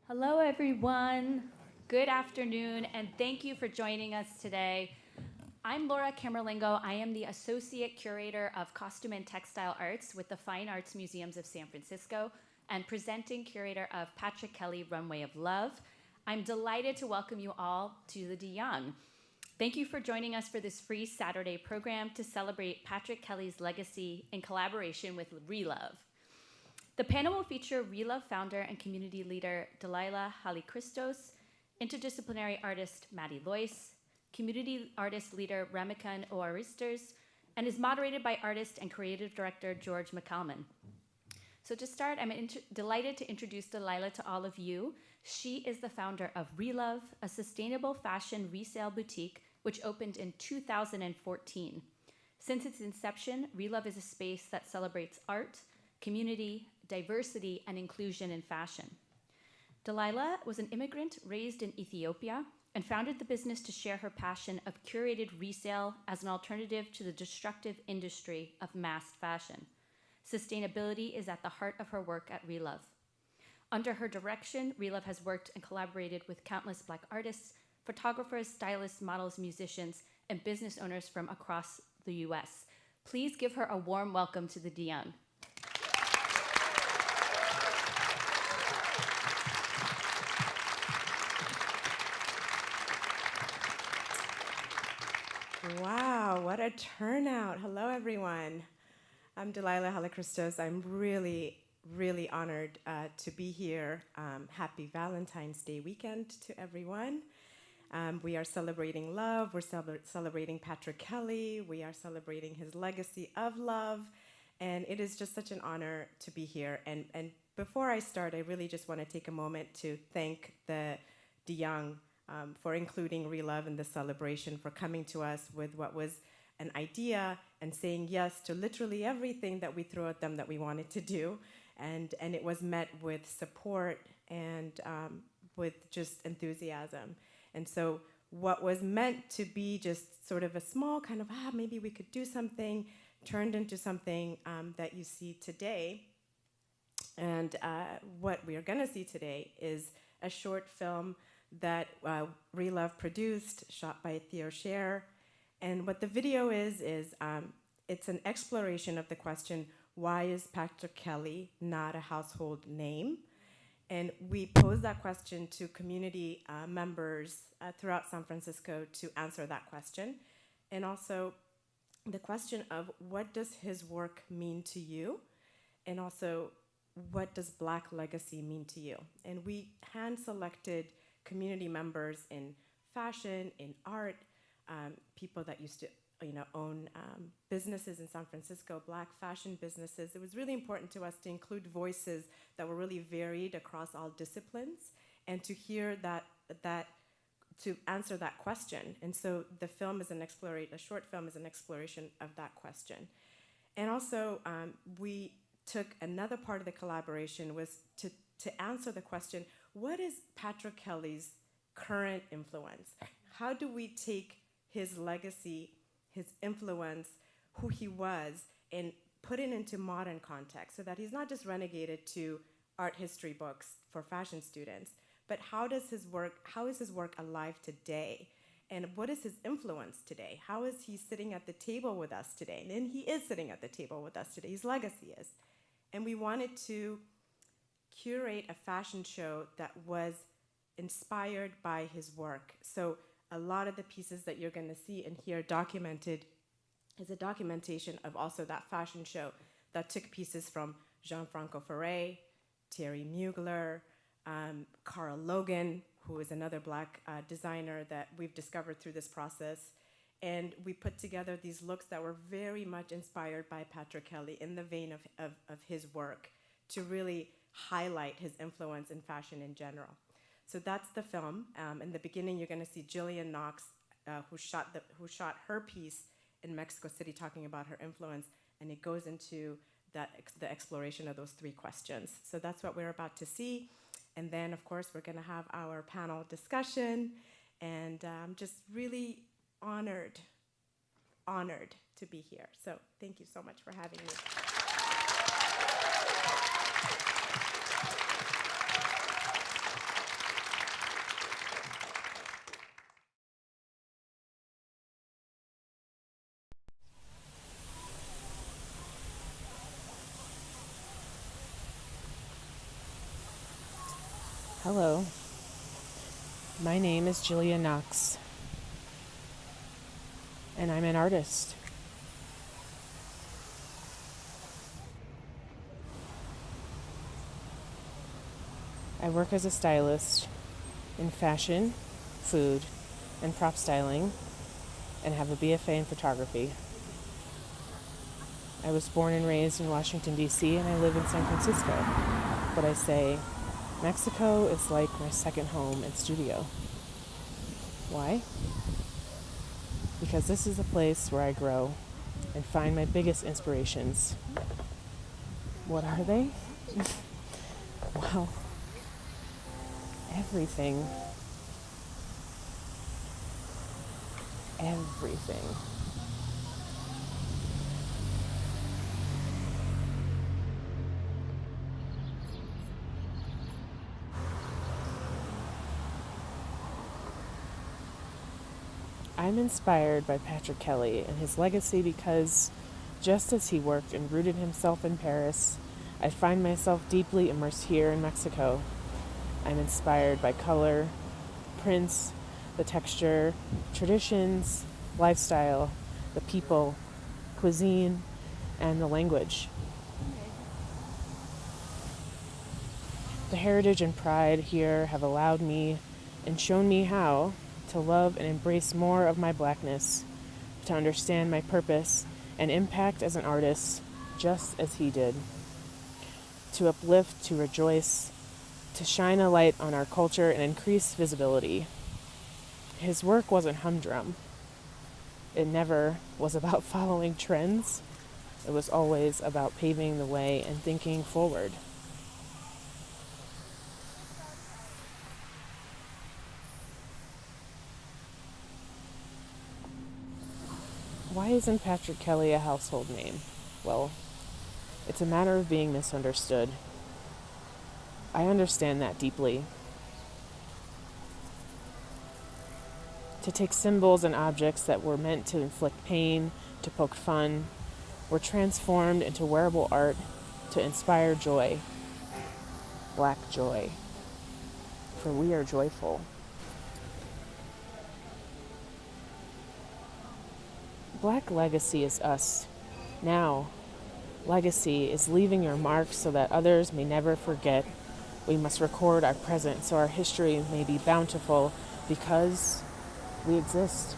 Hello, everyone. Good afternoon, and thank you for joining us today. I'm Laura Camerlingo. I am the Associate Curator of Costume and Textile Arts with the Fine Arts Museums of San Francisco and presenting curator of Patrick Kelly Runway of Love. I'm delighted to welcome you all to the DeYoung. Thank you for joining us for this free Saturday program to celebrate Patrick Kelly's legacy in collaboration with ReLove. The panel will feature ReLove founder and community leader Delila Hailechristos, interdisciplinary artist Mattie Loyce, community artist leader Ramekon O'Arwisters, and is moderated by artist and creative director George McCalman. So to start, I'm delighted to introduce Delila to all of you. She is the founder of ReLove, a sustainable fashion resale boutique which opened in 2014. Since its inception, ReLove is a space that celebrates art, community, diversity, and inclusion in fashion. Delila was an immigrant raised in Ethiopia and founded the business to share her passion of curated resale as an alternative to the destructive industry of mass fashion. Sustainability is at the heart of her work at ReLove. Under her direction, ReLove has worked and collaborated with countless Black artists, photographers, stylists, models, musicians, and business owners from across the US. Please give her a warm welcome to the DeYoung. Wow, what a turnout. Hello, everyone. I'm Delila Hailechristos. I'm really, really honored to be here. Happy Valentine's Day weekend to everyone. We are celebrating love. We're celebrating Patrick Kelly. We are celebrating his legacy of love. And it is just such an honor to be here. And before I start, I really just want to take a moment to thank the DeYoung for including ReLove in the celebration, for coming to us with what was an idea and saying yes to literally everything that we threw at them that we wanted to do. And it was met with support and with just enthusiasm. And so what was meant to be just sort of a small kind of, maybe we could do something, turned into something that you see today. And what we are going to see today is a short film that ReLove produced, shot by Theo Scher. And what the video is it's an exploration of the question, why is Patrick Kelly not a household name? And we pose that question to community members throughout San Francisco to answer that question. And also the question of what does his work mean to you? And also what does Black legacy mean to you? And we hand-selected community members in fashion, in art, people that used to own businesses in San Francisco, Black fashion businesses. It was really important to us to include voices that were really varied across all disciplines and to hear that to answer that question. And so the film is a short film is an exploration of that question. And also we took another part of the collaboration was to answer the question, what is Patrick Kelly's current influence? How do we take his legacy, his influence, who he was, and put it into modern context so that he's not just relegated to art history books for fashion students, but how is his work alive today? And what is his influence today? How is he sitting at the table with us today? And he is sitting at the table with us today. His legacy is. And we wanted to curate a fashion show that was inspired by his work. So a lot of the pieces that you're going to see and hear documented is a documentation of also that fashion show that took pieces from Gianfranco Ferré, Thierry Mugler, Carl Logan, who is another Black designer that we've discovered through this process. And we put together these looks that were very much inspired by Patrick Kelly in the vein of his work to really highlight his influence in fashion in general. So that's the film. In the beginning, you're going to see Jillian Knox, who shot her piece in Mexico City, talking about her influence, and it goes into the exploration of those three questions. So that's what we're about to see, and then of course we're going to have our panel discussion, and I'm just really honored to be here. So thank you so much for having me. Hello, my name is Jillian Knox, and I'm an artist. I work as a stylist in fashion, food, and prop styling, and have a BFA in photography. I was born and raised in Washington, D.C., and I live in San Francisco, but I say Mexico is like my second home and studio. Why? Because this is a place where I grow and find my biggest inspirations. What are they? Well, everything. Everything. I'm inspired by Patrick Kelly and his legacy because, just as he worked and rooted himself in Paris, I find myself deeply immersed here in Mexico. I'm inspired by color, prints, the texture, traditions, lifestyle, the people, cuisine, and the language. The heritage and pride here have allowed me and shown me how to love and embrace more of my blackness, to understand my purpose and impact as an artist, just as he did. To uplift, to rejoice, to shine a light on our culture and increase visibility. His work wasn't humdrum. It never was about following trends. It was always about paving the way and thinking forward. Why isn't Patrick Kelly a household name? Well, it's a matter of being misunderstood. I understand that deeply. To take symbols and objects that were meant to inflict pain, to poke fun, were transformed into wearable art to inspire joy. Black joy. For we are joyful. Black legacy is us. Now, legacy is leaving your mark so that others may never forget. We must record our present so our history may be bountiful because we exist.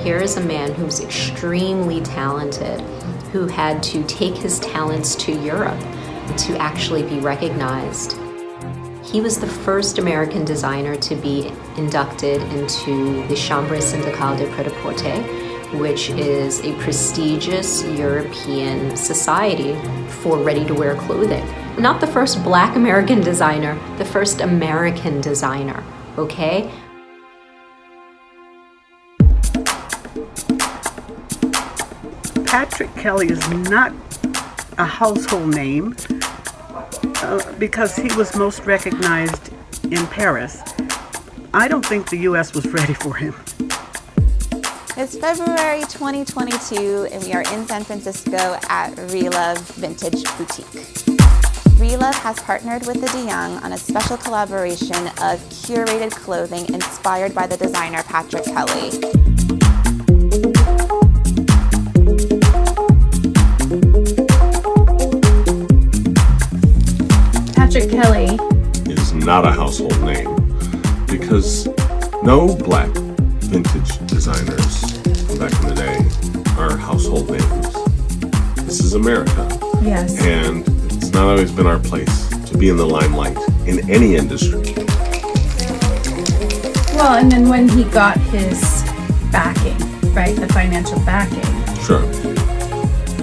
Here is a man who's extremely talented, who had to take his talents to Europe to actually be recognized. He was the first American designer to be inducted into the Chambre Syndicale des Prêt-à-Porter, which is a prestigious European society for ready-to-wear clothing. Not the first Black American designer, the first American designer, okay? Patrick Kelly is not a household name because he was most recognized in Paris. I don't think the U.S. was ready for him. It's February 2022 and we are in San Francisco at ReLove Vintage Boutique. ReLove has partnered with the DeYoung on a special collaboration of curated clothing inspired by the designer Patrick Kelly. Patrick Kelly is not a household name because no Black vintage designers from back in the day are household names. This is America. Yes. And it's not always been our place to be in the limelight in any industry. Well, and then when he got his backing, right, the financial backing, Sure.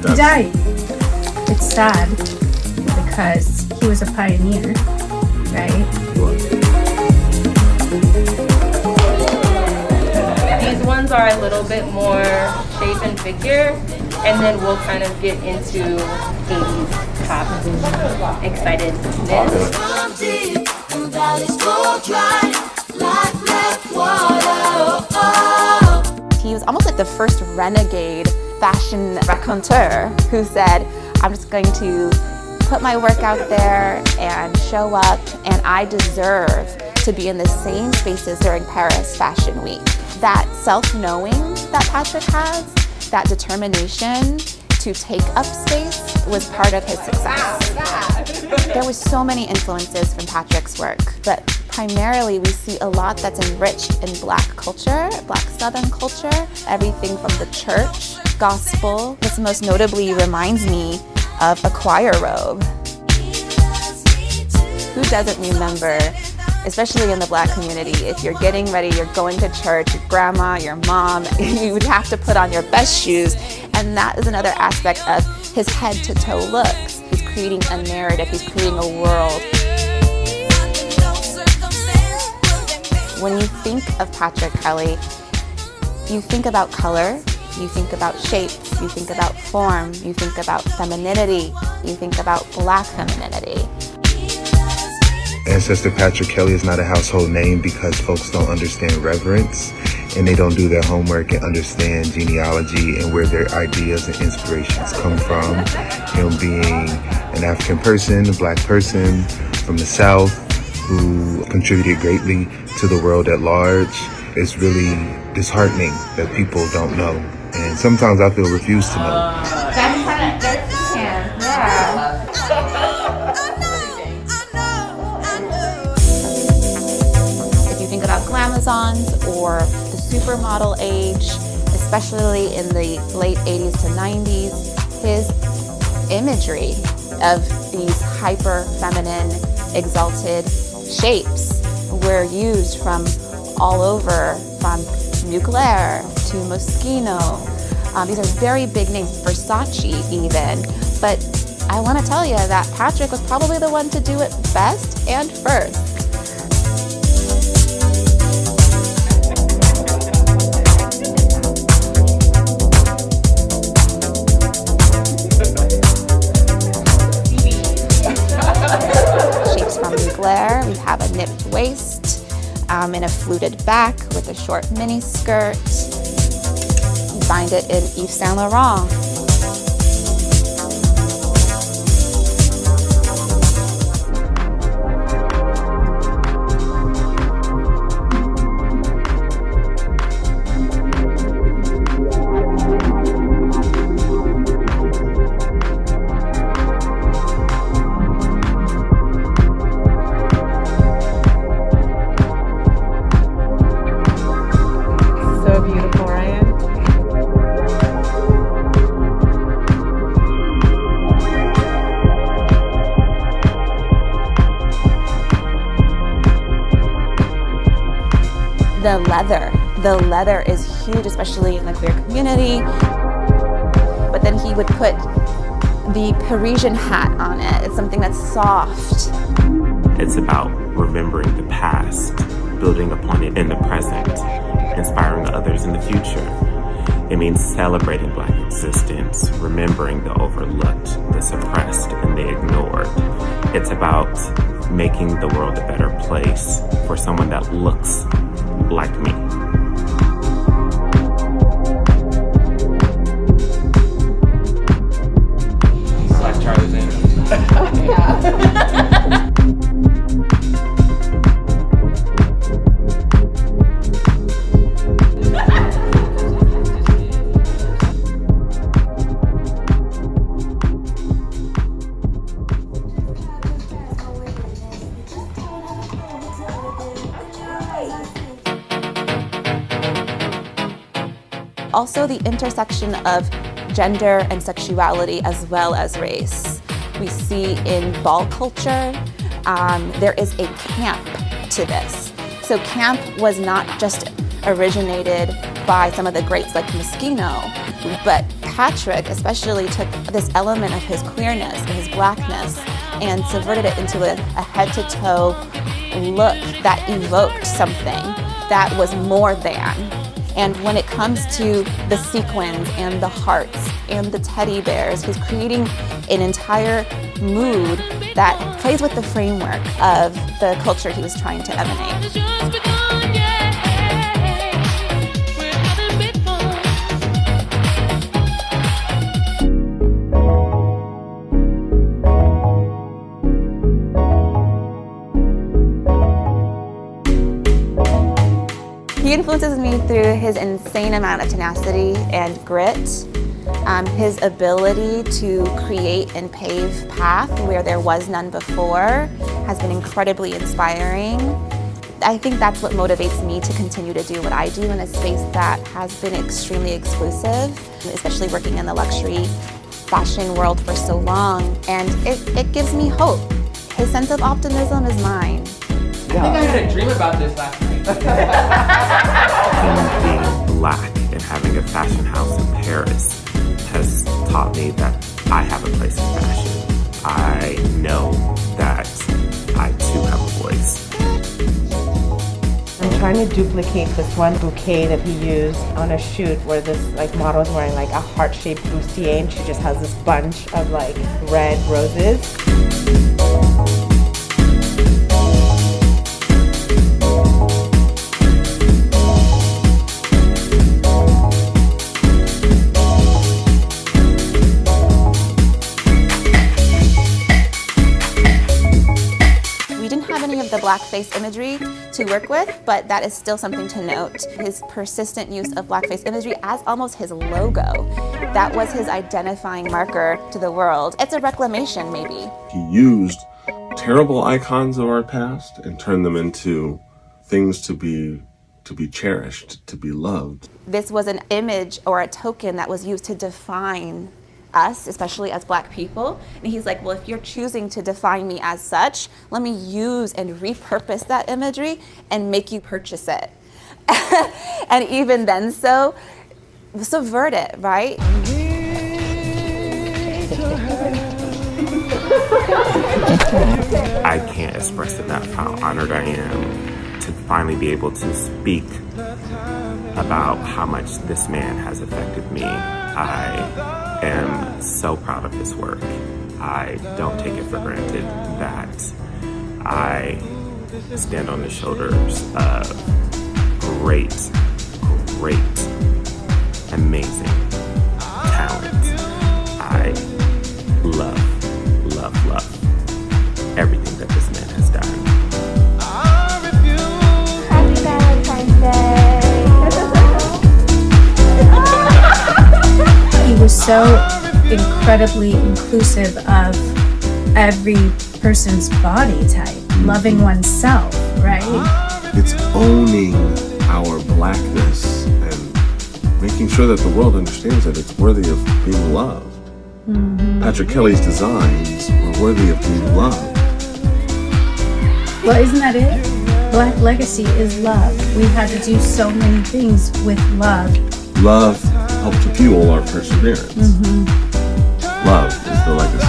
he died. It's sad because he was a pioneer, right? These ones are a little bit more shape and figure, and then we'll kind of get into 80s pop excitedness. He was almost like the first renegade fashion raconteur who said, I'm just going to put my work out there and show up, and I deserve to be in the same spaces during Paris Fashion Week. That self-knowing that Patrick has, that determination to take up space was part of his success. There was so many influences from Patrick's work, but primarily we see a lot that's enriched in Black culture, Black Southern culture, everything from the church, gospel. This most notably reminds me of a choir robe. Who doesn't remember, especially in the Black community, if you're getting ready, you're going to church, your grandma, your mom, you would have to put on your best shoes, and that is another aspect of his head-to-toe looks. He's creating a narrative, he's creating a world. When you think of Patrick Kelly, you think about color, you think about shapes, you think about form, you think about femininity, you think about Black femininity. Ancestor Patrick Kelly is not a household name because folks don't understand reverence and they don't do their homework and understand genealogy and where their ideas and inspirations come from. Him being an African person, a Black person from the South who contributed greatly to the world at large. It's really disheartening that people don't know. And sometimes I feel refused to know. If you think about glamazons or the supermodel age, especially in the late 80s to 90s, his imagery of these hyper feminine, exalted shapes were used from all over, from Mugler to Moschino. These are very big names, Versace even, but I want to tell you that Patrick was probably the one to do it best and first. Shapes from Mugler, we have a nipped waist, in a fluted back with a short mini skirt. You find it in Yves Saint Laurent. The leather is huge, especially in the queer community. But then he would put the Parisian hat on it. It's something that's soft. It's about remembering the past, building upon it in the present, inspiring others in the future. It means celebrating Black existence, remembering the overlooked, the suppressed, and the ignored. It's about making the world a better place for someone that looks like me. Like Charlie's Angels. Also the intersection of gender and sexuality as well as race. We see in ball culture, there is a camp to this. So camp was not just originated by some of the greats like Moschino, but Patrick especially took this element of his queerness and his blackness and subverted it into a head-to-toe look that evoked something that was more than. And when it comes to the sequins and the hearts and the teddy bears, he's creating an entire mood that plays with the framework of the culture he was trying to emanate. He influences me through his insane amount of tenacity and grit, his ability to create and pave path where there was none before has been incredibly inspiring. I think that's what motivates me to continue to do what I do in a space that has been extremely exclusive, especially working in the luxury fashion world for so long, and it gives me hope. His sense of optimism is mine. I think I had a dream about this last night. Being black and having a fashion house in Paris has taught me that I have a place in fashion. I know that I too have a voice. I'm trying to duplicate this one bouquet that he used on a shoot where this model is wearing a heart-shaped bustier and she just has this bunch of red roses. The blackface imagery to work with, but that is still something to note. His persistent use of blackface imagery as almost his logo. That was his identifying marker to the world. It's a reclamation, maybe. He used terrible icons of our past and turned them into things to be cherished, to be loved. This was an image or a token that was used to define us, especially as black people. And he's like, well, if you're choosing to define me as such, let me use and repurpose that imagery and make you purchase it. And even then, so subvert it, right? I can't express enough how honored I am to finally be able to speak about how much this man has affected me. I am so proud of his work. I don't take it for granted that I stand on the shoulders of great, amazing talent. I love everything that this man has done. Happy Valentine's Day! He was so incredibly inclusive of every person's body type, loving oneself, right? It's owning our blackness and making sure that the world understands that it's worthy of being loved. Patrick Kelly's designs were worthy of being loved. Well, isn't that it? Black legacy is love. We've had to do so many things with love. Love helped to fuel our perseverance. Love is the legacy.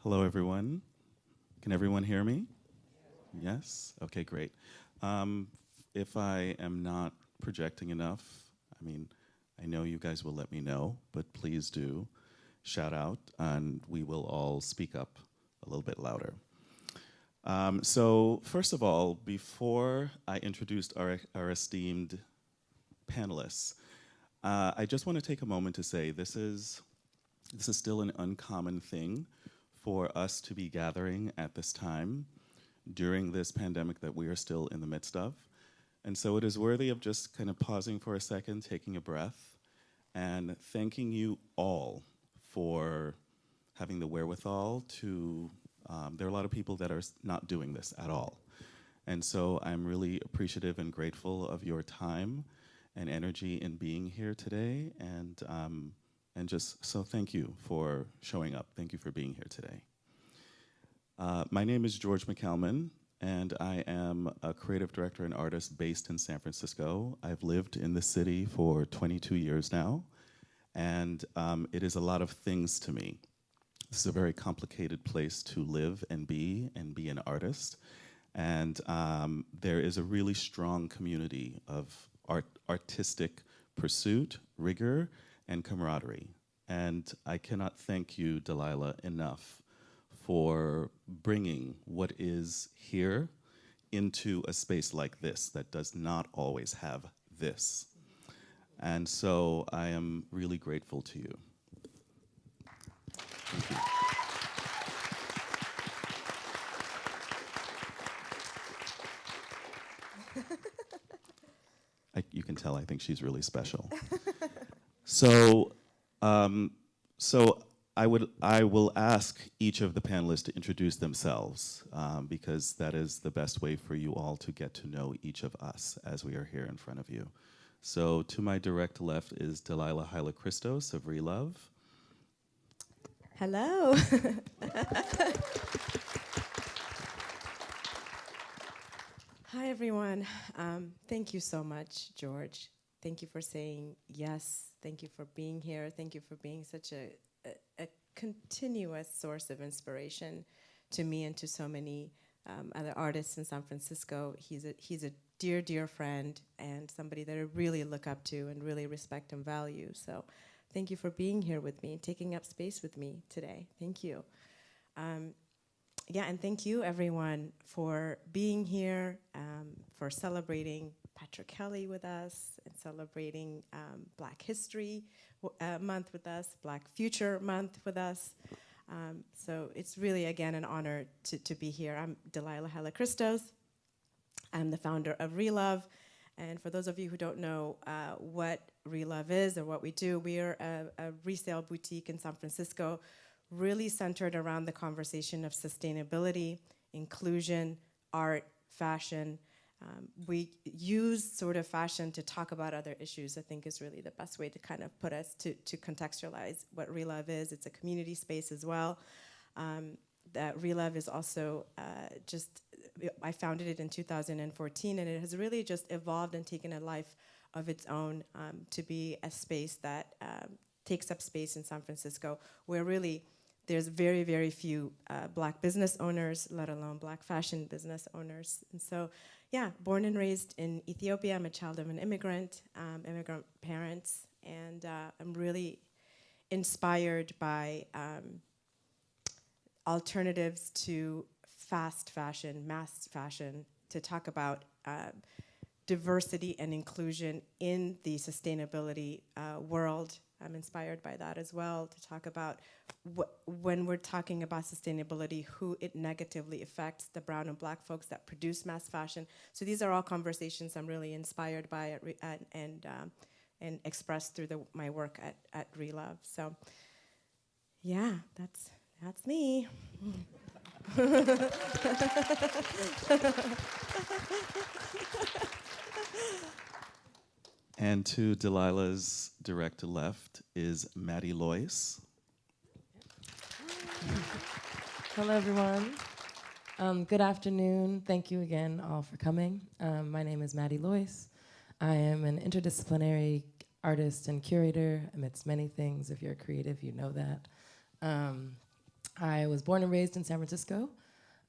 Hello, everyone. Can everyone hear me? Yes? Okay, great. If I am not projecting enough, I mean, I know you guys will let me know, but please do shout out, and we will all speak up a little bit louder. So first of all, before I introduced our esteemed panelists, I just want to take a moment to say this is still an uncommon thing for us to be gathering at this time during this pandemic that we are still in the midst of. And so it is worthy of just kind of pausing for a second, taking a breath, and thanking you all for having the wherewithal to, there are a lot of people that are not doing this at all. And so I'm really appreciative and grateful of your time and energy in being here today, and just so thank you for showing up. Thank you for being here today. My name is George McCalman, and I am a creative director and artist based in San Francisco. I've lived in the city for 22 years now, and it is a lot of things to me. This is a very complicated place to live and be an artist. And there is a really strong community of artistic pursuit, rigor, and camaraderie. And I cannot thank you, Delila, enough for bringing what is here into a space like this that does not always have this. And so I am really grateful to you. Thank you. You can tell I think she's really special. So I will ask each of the panelists to introduce themselves because that is the best way for you all to get to know each of us as we are here in front of you. So to my direct left is Delila Hailechristos of ReLove. Hello. Hi, everyone. Thank you so much, George. Thank you for saying yes. Thank you for being here. Thank you for being such a continuous source of inspiration to me and to so many other artists in San Francisco. He's a dear, dear friend and somebody that I really look up to and really respect and value. So thank you for being here with me and taking up space with me today. Thank you. Yeah, and thank you, everyone, for being here, for celebrating Patrick Kelly with us, and celebrating Black History Month with us, Black Future Month with us. So it's really, again, an honor to be here. I'm Delila Hailechristos. I'm the founder of ReLove. And for those of you who don't know what ReLove is or what we do, we are a resale boutique in San Francisco, really centered around the conversation of sustainability, inclusion, art, fashion. We use sort of fashion to talk about other issues, I think is really the best way to kind of put us to contextualize what ReLove is. It's a community space as well. That ReLove is also I founded it in 2014, and it has really just evolved and taken a life of its own to be a space that takes up space in San Francisco, where really there's very, very few Black business owners, let alone Black fashion business owners. And so, yeah, born and raised in Ethiopia. I'm a child of an immigrant parents, and I'm really inspired by alternatives to fast fashion, mass fashion, to talk about diversity and inclusion in the sustainability world. I'm inspired by that as well, to talk about when we're talking about sustainability, who it negatively affects, the brown and Black folks that produce mass fashion. So these are all conversations I'm really inspired by and expressed through my work at ReLove. So yeah, that's me. And to Delila's direct left is Mattie Loyce. Hello, everyone. Good afternoon. Thank you again all for coming. My name is Mattie Loyce. I am an interdisciplinary artist and curator amidst many things. If you're creative, you know that. I was born and raised in San Francisco,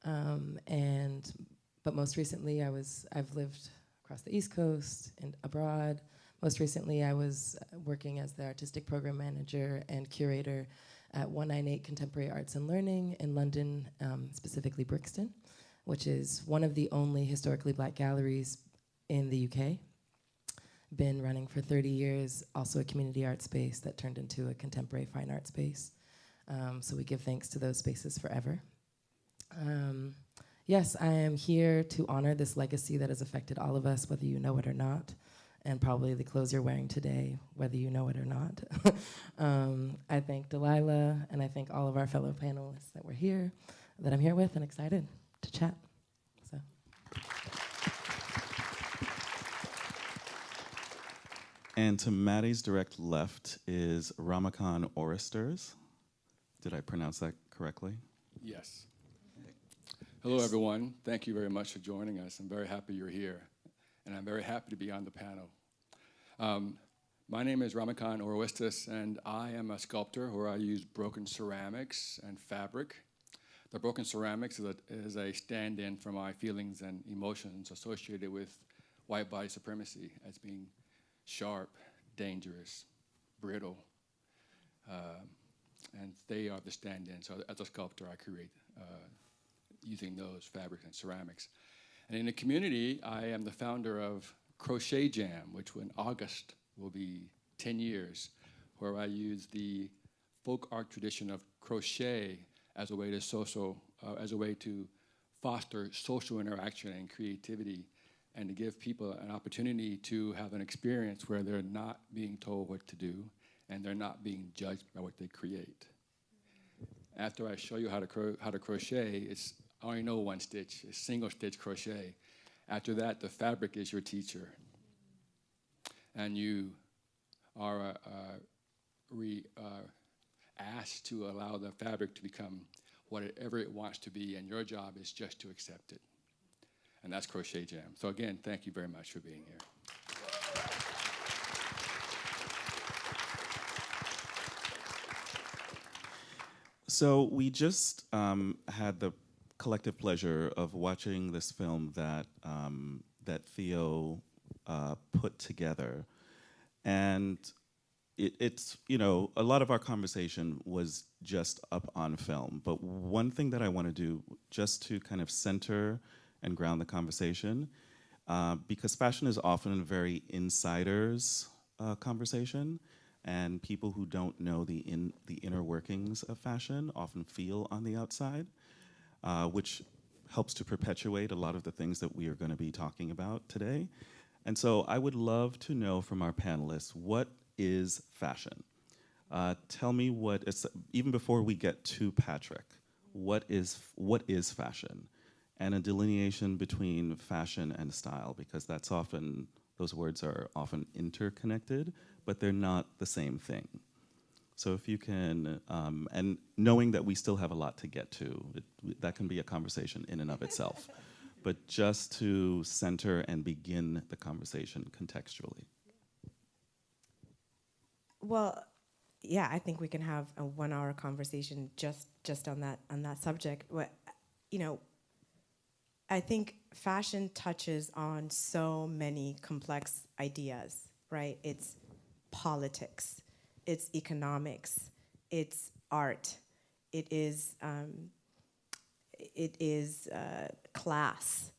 but most recently I've lived across the East Coast and abroad. Most recently I was working as the artistic program manager and curator at 198 Contemporary Arts and Learning in London, specifically Brixton, which is one of the only historically black galleries in the UK. Been running for 30 years, also a community art space that turned into a contemporary fine art space. So we give thanks to those spaces forever. Yes, I am here to honor this legacy that has affected all of us, whether you know it or not, and probably the clothes you're wearing today, whether you know it or not. I thank Delila, and I thank all of our fellow panelists that we're here, that I'm here with, and excited to chat. So. And to Mattie's direct left is Ramekon O'Arwisters. Did I pronounce that correctly? Yes. Hello, everyone. Thank you very much for joining us. I'm very happy you're here, and I'm very happy to be on the panel. My name is Ramekon O'Arwisters, and I am a sculptor where I use broken ceramics and fabric. The broken ceramics is a stand-in for my feelings and emotions associated with white body supremacy as being sharp, dangerous, brittle, and they are the stand-in. So as a sculptor, I create using those fabrics and ceramics. And in the community, I am the founder of Crochet Jam, which in August will be 10 years, where I use the folk art tradition of crochet as a way to foster social interaction and creativity, and to give people an opportunity to have an experience where they're not being told what to do and they're not being judged by what they create. After I show you how to crochet, I only know one stitch, it's single stitch crochet. After that, the fabric is your teacher. And you are asked to allow the fabric to become whatever it wants to be, and your job is just to accept it. And that's Crochet Jam. So again, thank you very much for being here. So we just had the collective pleasure of watching this film that Theo put together, and it's a lot of our conversation was just up on film. But one thing that I want to do, just to kind of center and ground the conversation, because fashion is often a very insiders conversation, and people who don't know the inner workings of fashion often feel on the outside, which helps to perpetuate a lot of the things that we are going to be talking about today. And so I would love to know from our panelists, what is fashion? Tell me even before we get to Patrick, what is fashion? And a delineation between fashion and style, because those words are often interconnected, but they're not the same thing. So if you can, and knowing that we still have a lot to get to, that can be a conversation in and of itself, but just to center and begin the conversation contextually. Well, yeah, I think we can have a 1-hour conversation just on that subject. I think fashion touches on so many complex ideas, right? It's politics, it's economics, it's art, it is class.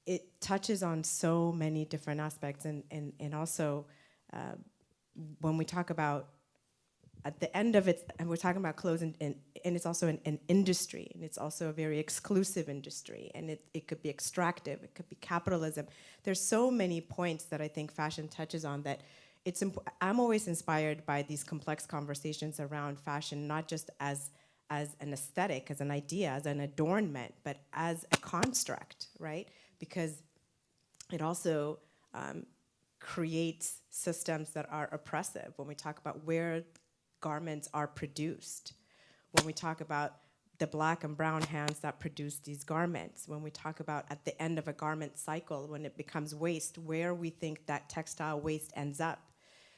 It touches on so many different aspects, and also when we talk about, at the end of it, and we're talking about clothes, and it's also an industry, and it's also a very exclusive industry, and it could be extractive, it could be capitalism. There's so many points that I think fashion touches on that I'm always inspired by these complex conversations around fashion, not just as an aesthetic, as an idea, as an adornment, but as a construct, right? Because it also creates systems that are oppressive. When we talk about where garments are produced, when we talk about the black and brown hands that produce these garments, when we talk about at the end of a garment cycle, when it becomes waste, where we think that textile waste ends up.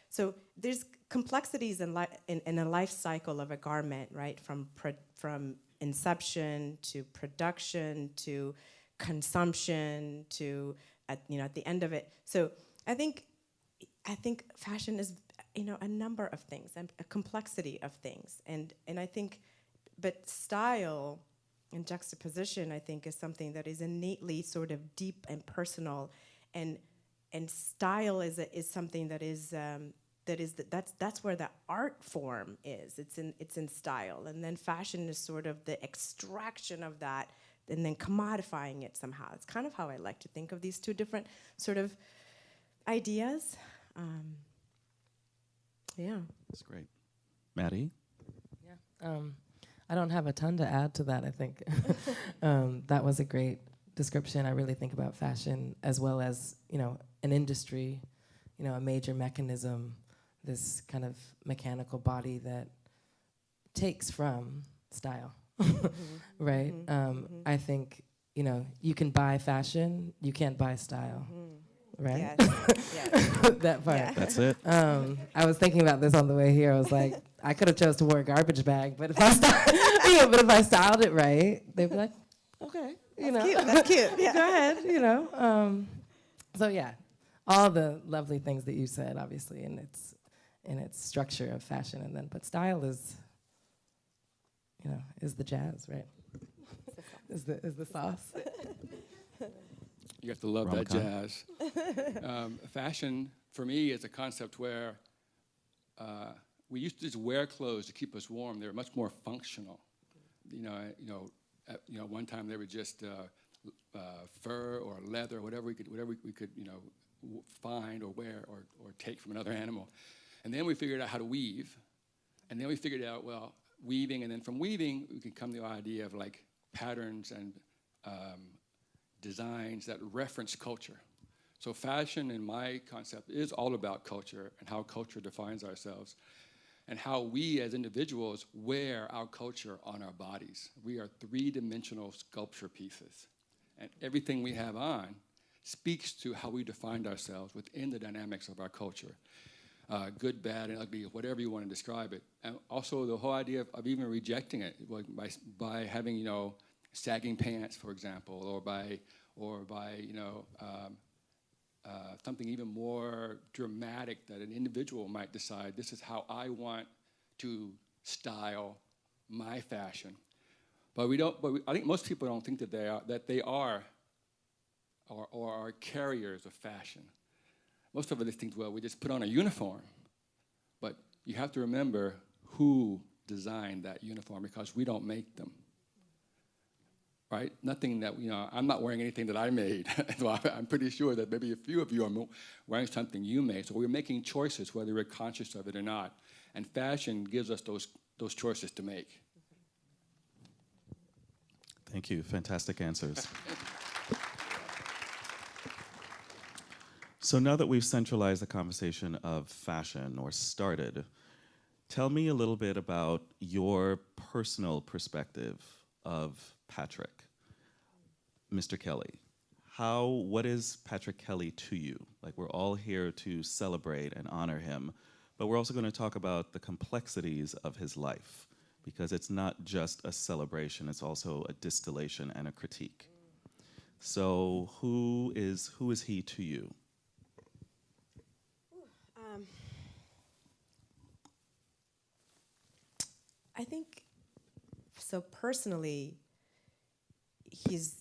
So there's complexities in a life cycle of a garment, right? From inception to production to consumption to at the end of it. So I think fashion is a number of things and a complexity of things, and I think, but style and juxtaposition I think is something that is innately sort of deep and personal, and style is something that is. That's where the art form is. It's in style, and then fashion is sort of the extraction of that, and then commodifying it somehow. It's kind of how I like to think of these two different sort of ideas. Yeah, that's great. Mattie? Yeah, I don't have a ton to add to that. I think that was a great description. I really think about fashion as well as an industry, a major mechanism. This kind of mechanical body that takes from style, right? I think, you can buy fashion, you can't buy style, right? Yes. That part. Yeah. That's it. I was thinking about this on the way here. I was like, I could have chose to wear a garbage bag, but if I styled it right, they'd be like, okay, That's cute. Yeah. Go ahead, So yeah, all the lovely things that you said, obviously, in its structure of fashion, and then but style is the jazz, right? is the sauce. You have to love that jazz. Fashion, for me, is a concept where we used to just wear clothes to keep us warm. They were much more functional. One time they were just fur or leather, whatever we could find or wear or take from another animal. And then we figured out how to weave. And then we figured out, weaving, and then from weaving, we could come to the idea of like patterns and designs that reference culture. So fashion, in my concept, is all about culture and how culture defines ourselves and how we as individuals wear our culture on our bodies. We are three-dimensional sculpture pieces. And everything we have on speaks to how we defined ourselves within the dynamics of our culture. Good, bad, and ugly, whatever you want to describe it. And also the whole idea of even rejecting it, like by having, sagging pants, for example, or by something even more dramatic that an individual might decide, this is how I want to style my fashion. But I think most people don't think that they are or are carriers of fashion. Most of us think, we just put on a uniform. But you have to remember who designed that uniform, because we don't make them. Right? Nothing that, I'm not wearing anything that I made. So I'm pretty sure that maybe a few of you are wearing something you made. So we're making choices, whether we're conscious of it or not. And fashion gives us those choices to make. Thank you. Fantastic answers. So now that we've centralized the conversation of fashion, or started, tell me a little bit about your personal perspective of Patrick. Mr. Kelly, what is Patrick Kelly to you? Like, we're all here to celebrate and honor him, but we're also going to talk about the complexities of his life, because it's not just a celebration, it's also a distillation and a critique. So who is he to you? I think, so personally, he's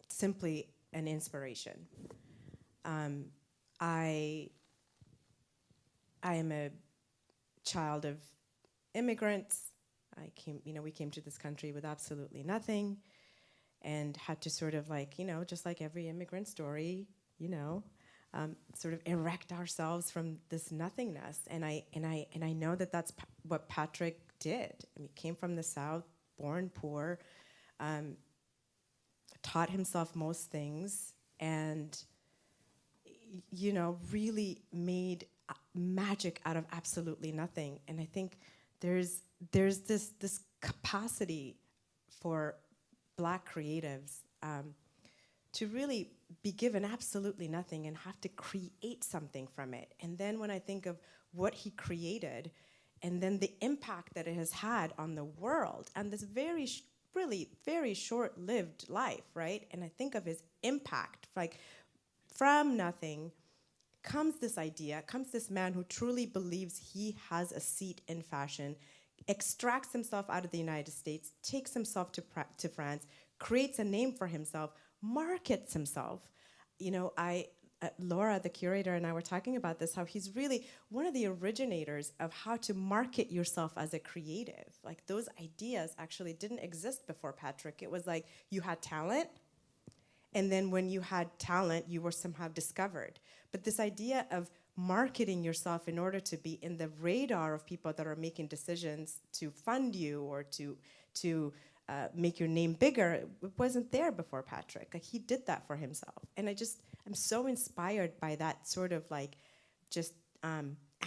simply an inspiration. I am a child of immigrants. We came to this country with absolutely nothing, and had to sort of just like every immigrant story, sort of erect ourselves from this nothingness. And I know that that's what Patrick did. He came from the South, born poor, taught himself most things, and really made magic out of absolutely nothing. And I think there's this capacity for Black creatives to really be given absolutely nothing and have to create something from it. And then when I think of what he created, and then the impact that it has had on the world, and this really very short-lived life, right? And I think of his impact, like from nothing comes this idea, comes this man who truly believes he has a seat in fashion, extracts himself out of the United States, takes himself to France, creates a name for himself, markets himself. You know, Laura, the curator, and I were talking about this, how he's really one of the originators of how to market yourself as a creative. Like, those ideas actually didn't exist before Patrick. It was like you had talent, and then when you had talent, you were somehow discovered. But this idea of marketing yourself in order to be in the radar of people that are making decisions to fund you or to make your name bigger, it wasn't there before Patrick. Like, he did that for himself. And I'm so inspired by that sort of like just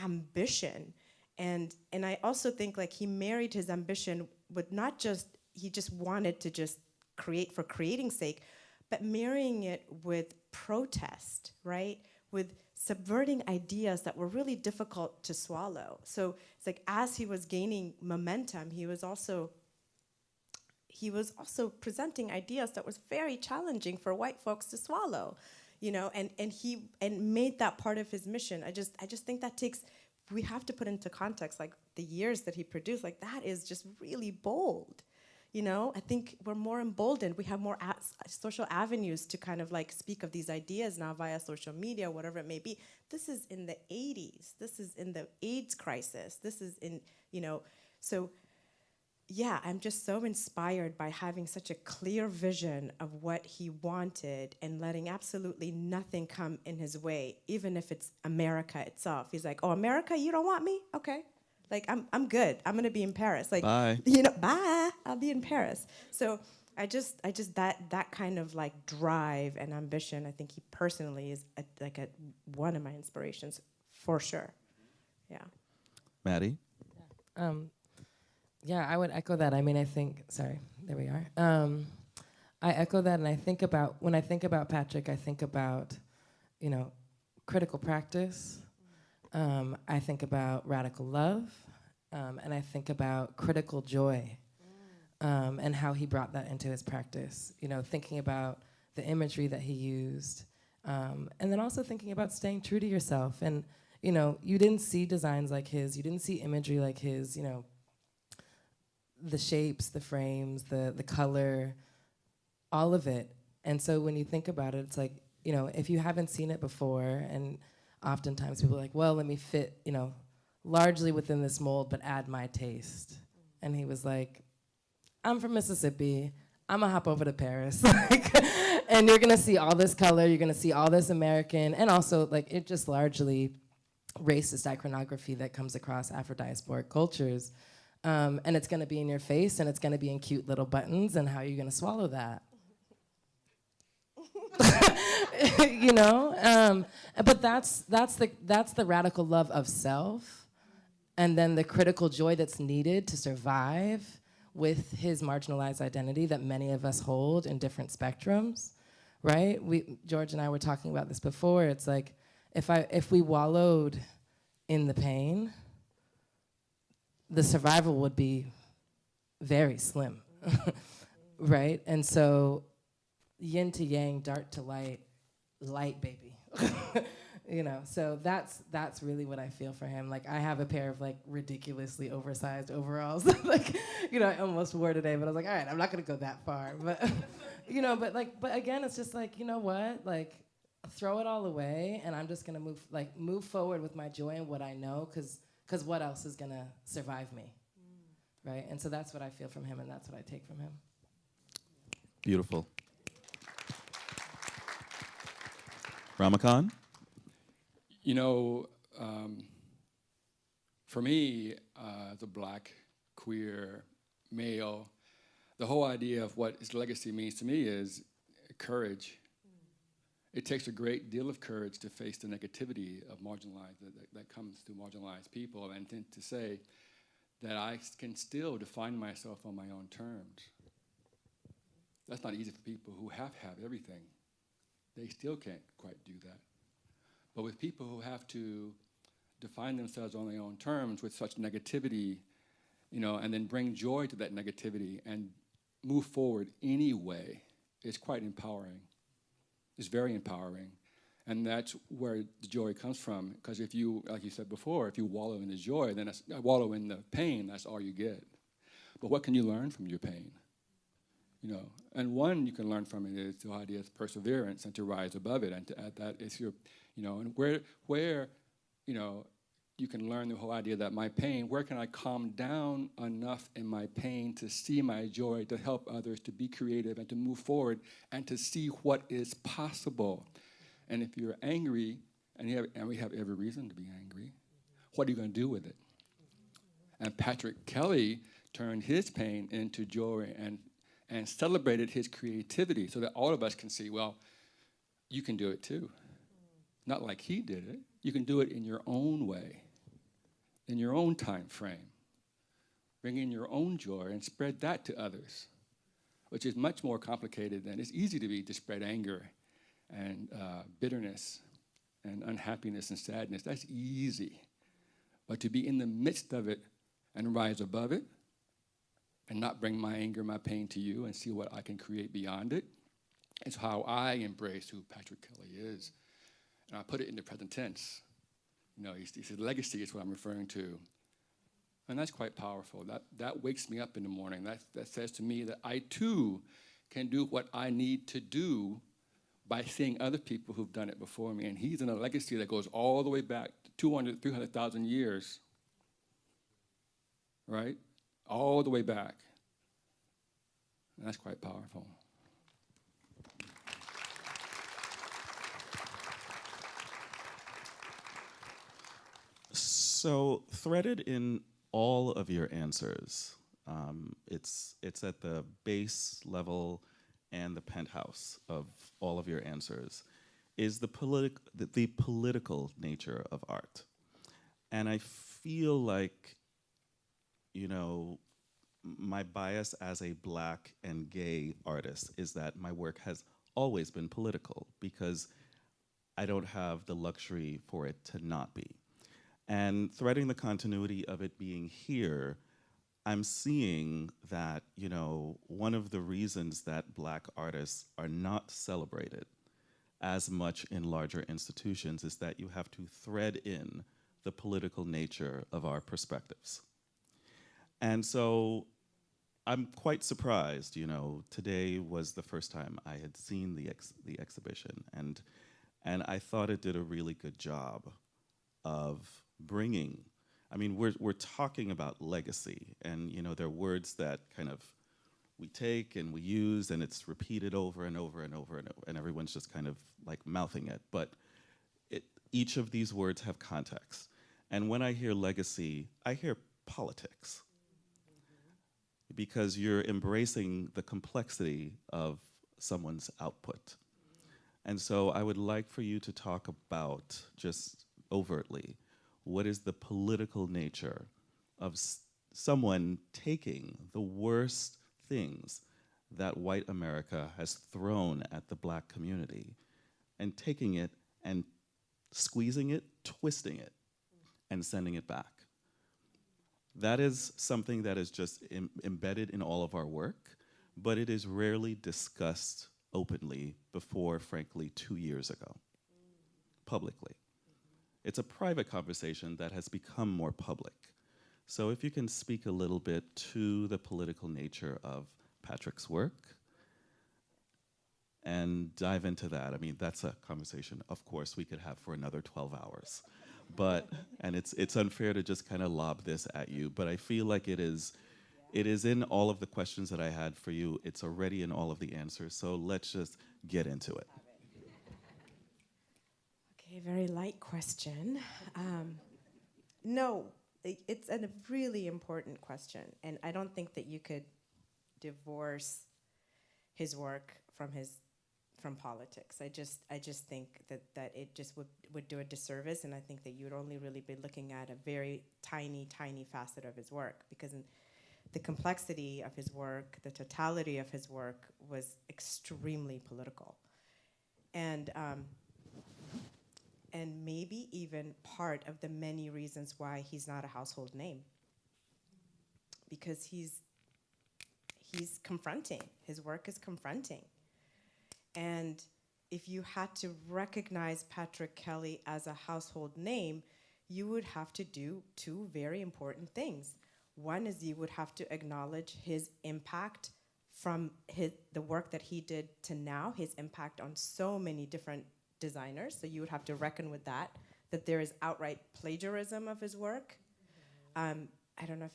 ambition. And I also think like he married his ambition with not just, he just wanted to just create for creating's sake, but marrying it with protest, right? With subverting ideas that were really difficult to swallow. So it's like as he was gaining momentum, he was also presenting ideas that was very challenging for white folks to swallow, you know, and made that part of his mission. I just think that we have to put into context like the years that he produced, like that is just really bold. You know, I think we're more emboldened. We have more social avenues to kind of like speak of these ideas now via social media, whatever it may be. This is in the 80s. This is in the AIDS crisis. This is in, you know, so yeah, I'm just so inspired by having such a clear vision of what he wanted and letting absolutely nothing come in his way, even if it's America itself. He's like, oh, America, you don't want me? Okay. Like, I'm good. I'm gonna be in Paris. Like, bye. You know, bye. I'll be in Paris. So I just that kind of like drive and ambition. I think he personally is one of my inspirations for sure. Yeah. Mattie. Yeah, I would echo that. I mean, I think. Sorry, there we are. I echo that, and I think about when I think about Patrick, I think about, you know, critical practice. I think about radical love, and I think about critical joy, and how he brought that into his practice. You know, thinking about the imagery that he used, and then also thinking about staying true to yourself. And, you know, you didn't see designs like his, you didn't see imagery like his, you know, the shapes, the frames, the color, all of it. And so when you think about it, it's like, you know, if you haven't seen it before, and oftentimes people are like, well, let me fit, you know, largely within this mold, but add my taste. And he was like, I'm from Mississippi. I'm gonna hop over to Paris. And you're gonna see all this color, you're gonna see all this American, and also like it just largely racist iconography that comes across Afro-diasporic cultures. And it's gonna be in your face, and it's gonna be in cute little buttons, and how are you gonna swallow that? You know, but that's the radical love of self, and then the critical joy that's needed to survive with his marginalized identity that many of us hold in different spectrums, right? George and I were talking about this before. It's like if we wallowed in the pain, the survival would be very slim, right? And so yin to yang, dark to light, baby. You know, so that's really what I feel for him. Like, I have a pair of like ridiculously oversized overalls, like, you know, I almost wore today, but I was like, all right, I'm not gonna go that far. But, you know, but again, it's just like, you know what, like, throw it all away, and I'm just gonna move forward with my joy and what I know, because what else is gonna survive me, right? And so that's what I feel from him, and that's what I take from him. Beautiful. Ramekon? You know, for me, as a black, queer, male, the whole idea of what his legacy means to me is courage. It takes a great deal of courage to face the negativity of that comes to marginalized people, and then to say that I can still define myself on my own terms. That's not easy for people who have everything. They still can't quite do that. But with people who have to define themselves on their own terms with such negativity, and then bring joy to that negativity and move forward anyway, is quite empowering. It's very empowering. And that's where the joy comes from. Because if you, like you said before, if you wallow in the joy, then wallow in the pain, that's all you get. But what can you learn from your pain? And one you can learn from it is the idea of perseverance and to rise above it. And to add that is your, and where you can learn the whole idea that my pain, where can I calm down enough in my pain to see my joy, to help others, to be creative and to move forward and to see what is possible. And if you're angry, and we have every reason to be angry, what are you going to do with it? And Patrick Kelly turned his pain into joy and celebrated his creativity so that all of us can see, well, you can do it too. Not like he did it. You can do it in your own way, in your own time frame. Bring in your own joy and spread that to others, which is much more complicated than it's easy to spread anger and bitterness and unhappiness and sadness. That's easy. But to be in the midst of it and rise above it and not bring my anger, my pain to you and see what I can create beyond it, is how I embrace who Patrick Kelly is. And I put it in the present tense. He said legacy is what I'm referring to. And that's quite powerful. That wakes me up in the morning. That says to me that I too can do what I need to do by seeing other people who've done it before me. And he's in a legacy that goes all the way back to 200, 300,000 years. Right? All the way back. And that's quite powerful. So threaded in all of your answers, it's at the base level and the penthouse of all of your answers, is the political nature of art. And I feel like, my bias as a Black and gay artist is that my work has always been political because I don't have the luxury for it to not be. And threading the continuity of it being here, I'm seeing that, one of the reasons that Black artists are not celebrated as much in larger institutions is that you have to thread in the political nature of our perspectives. And so I'm quite surprised, today was the first time I had seen the exhibition, and I thought it did a really good job of bringing, we're talking about legacy, and there are words that kind of we take and we use, and it's repeated over and over and over and over, and everyone's just kind of like mouthing it. But each of these words have context. And when I hear legacy, I hear politics, because you're embracing the complexity of someone's output. And so I would like for you to talk about, just overtly, what is the political nature of someone taking the worst things that white America has thrown at the Black community and taking it and squeezing it, twisting it, and sending it back. That is something that is just embedded in all of our work, but it is rarely discussed openly before, frankly, 2 years ago, publicly. It's a private conversation that has become more public. So if you can speak a little bit to the political nature of Patrick's work and dive into that. That's a conversation, of course, we could have for another 12 hours. And it's unfair to just kind of lob this at you, but I feel like it is in all of the questions that I had for you. It's already in all of the answers, so let's just get into it. Okay, very light question. No, it's a really important question, and I don't think that you could divorce his work from politics. I just think that it just would do a disservice, and I think that you'd only really be looking at a very tiny facet of his work, because the complexity of his work, the totality of his work was extremely political. And and maybe even part of the many reasons why he's not a household name. Because he's confronting. His work is confronting. And if you had to recognize Patrick Kelly as a household name, you would have to do two very important things. One is you would have to acknowledge his impact from the work that he did to now, his impact on so many different designers. So you would have to reckon with that there is outright plagiarism of his work. I don't know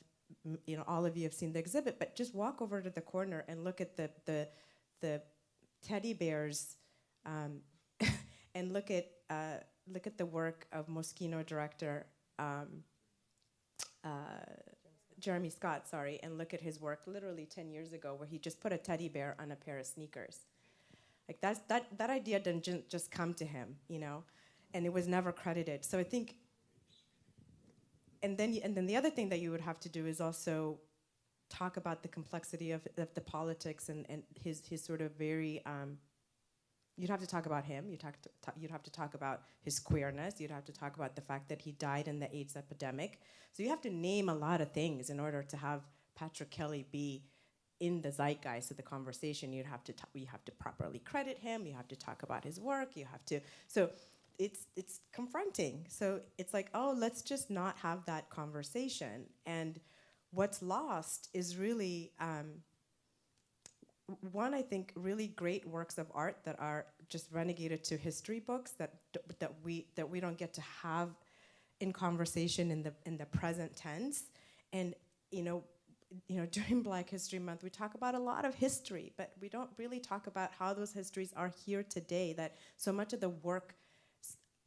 if all of you have seen the exhibit, but just walk over to the corner and look at the teddy bears, and look at the work of Moschino director Jeremy Scott, and look at his work literally 10 years ago, where he just put a teddy bear on a pair of sneakers. Like that idea didn't just come to him, and it was never credited. So I think, and then the other thing that you would have to do is also talk about the complexity of the politics and his sort of very. You'd have to talk about him. You'd have to talk about his queerness. You'd have to talk about the fact that he died in the AIDS epidemic. So you have to name a lot of things in order to have Patrick Kelly be in the zeitgeist of the conversation. You have to properly credit him. You have to talk about his work. You have to. So it's confronting. So it's like, oh, let's just not have that conversation. And what's lost is really. One, I think, really great works of art that are just relegated to history books that we don't get to have in conversation in the present tense. And during Black History Month, we talk about a lot of history, but we don't really talk about how those histories are here today. That so much of the work,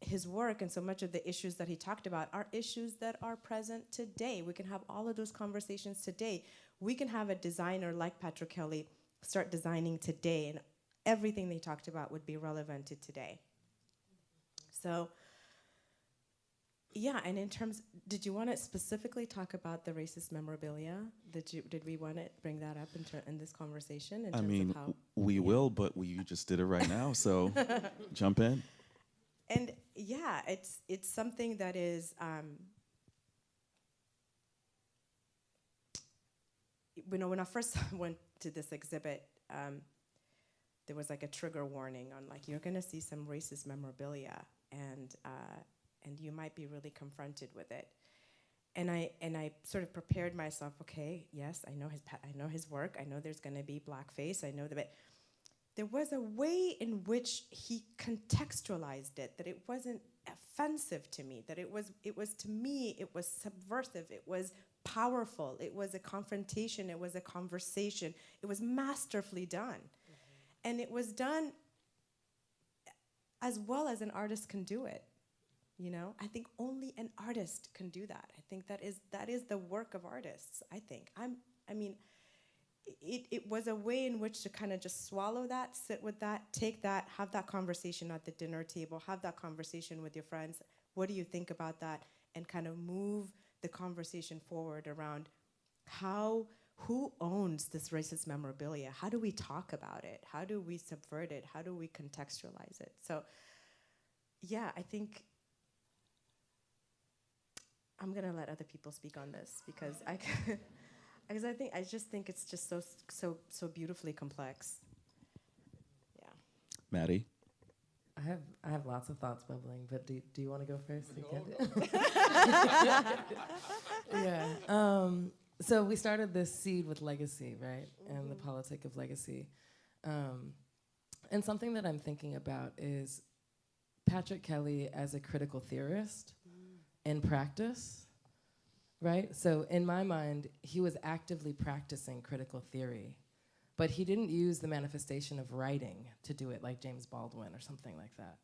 his work, and so much of the issues that he talked about are issues that are present today. We can have all of those conversations today. We can have a designer like Patrick Kelly start designing today, and everything they talked about would be relevant to today. So, yeah, and in terms, did you want to specifically talk about the racist memorabilia? Did we want to bring that up in this conversation? In terms of how we will, but you just did it right now, so jump in. And yeah, it's something that is. When I first went to this exhibit, there was like a trigger warning on like, you're gonna see some racist memorabilia, and you might be really confronted with it. And I sort of prepared myself. Okay, yes, I know his work. I know there's gonna be blackface. I know that, but there was a way in which he contextualized it that it wasn't offensive to me. That it was to me, it was subversive. It was powerful. It was a confrontation. It was a conversation. It was masterfully done. Mm-hmm. And it was done as well as an artist can do it. I think only an artist can do that. I think that is the work of artists, I think. It was a way in which to kind of just swallow that, sit with that, take that, have that conversation at the dinner table, have that conversation with your friends. What do you think about that? And kind of move the conversation forward around who owns this racist memorabilia? How do we talk about it? How do we subvert it? How do we contextualize it? So, yeah, I think I'm gonna let other people speak on this because I just think it's just so beautifully complex. Yeah. Maddie? I have lots of thoughts bubbling, but do you want to go first? Yeah. So we started this seed with legacy, right? Mm-hmm. And the politic of legacy. And something that I'm thinking about is Patrick Kelly as a critical theorist in practice, right? So in my mind, he was actively practicing critical theory. But he didn't use the manifestation of writing to do it like James Baldwin or something like that,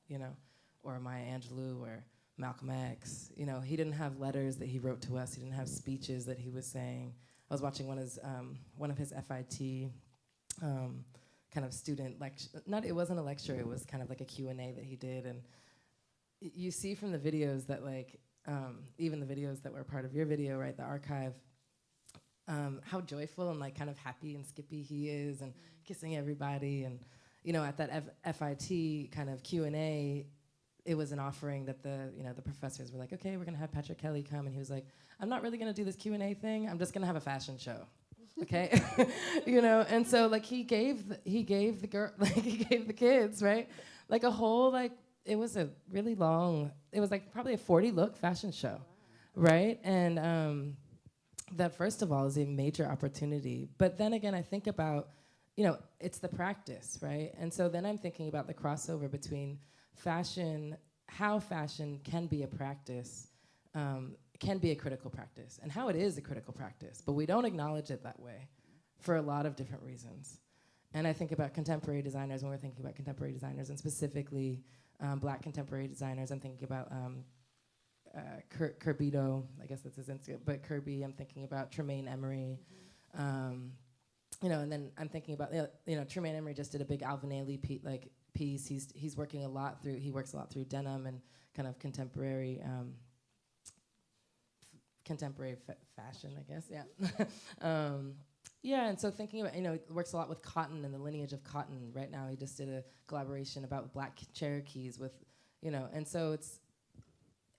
or Maya Angelou or Malcolm X. He didn't have letters that he wrote to us. He didn't have speeches that he was saying. I was watching one of his FIT kind of student lecture. It wasn't a lecture. It was kind of like a Q&A that he did. And you see from the videos that even the videos that were part of your video, right, the archive, how joyful and kind of happy and skippy he is and kissing everybody. And, at that FIT kind of Q&A, it was an offering that the professors were like, okay, we're gonna have Patrick Kelly come, and he was like, I'm not really gonna do this Q&A thing. I'm just gonna have a fashion show, okay? And so like he gave the kids, right, like a whole it was a really long, it was like probably a 40-look fashion show, right? And that first of all is a major opportunity. But then again, I think about, it's the practice, right? And so then I'm thinking about the crossover between fashion, how fashion can be a practice, can be a critical practice, and how it is a critical practice. But we don't acknowledge it that way for a lot of different reasons. And I think about contemporary designers when we're thinking about contemporary designers, and specifically Black contemporary designers. I'm thinking about Curbito, I guess that's his Instagram, but Kirby. I'm thinking about Tremaine Emery, and then I'm thinking about Tremaine Emery just did a big Alvin Ailey piece. He works a lot through denim and kind of contemporary fashion, I guess. Yeah. And so thinking about works a lot with cotton and the lineage of cotton. Right now, he just did a collaboration about Black Cherokees with, and so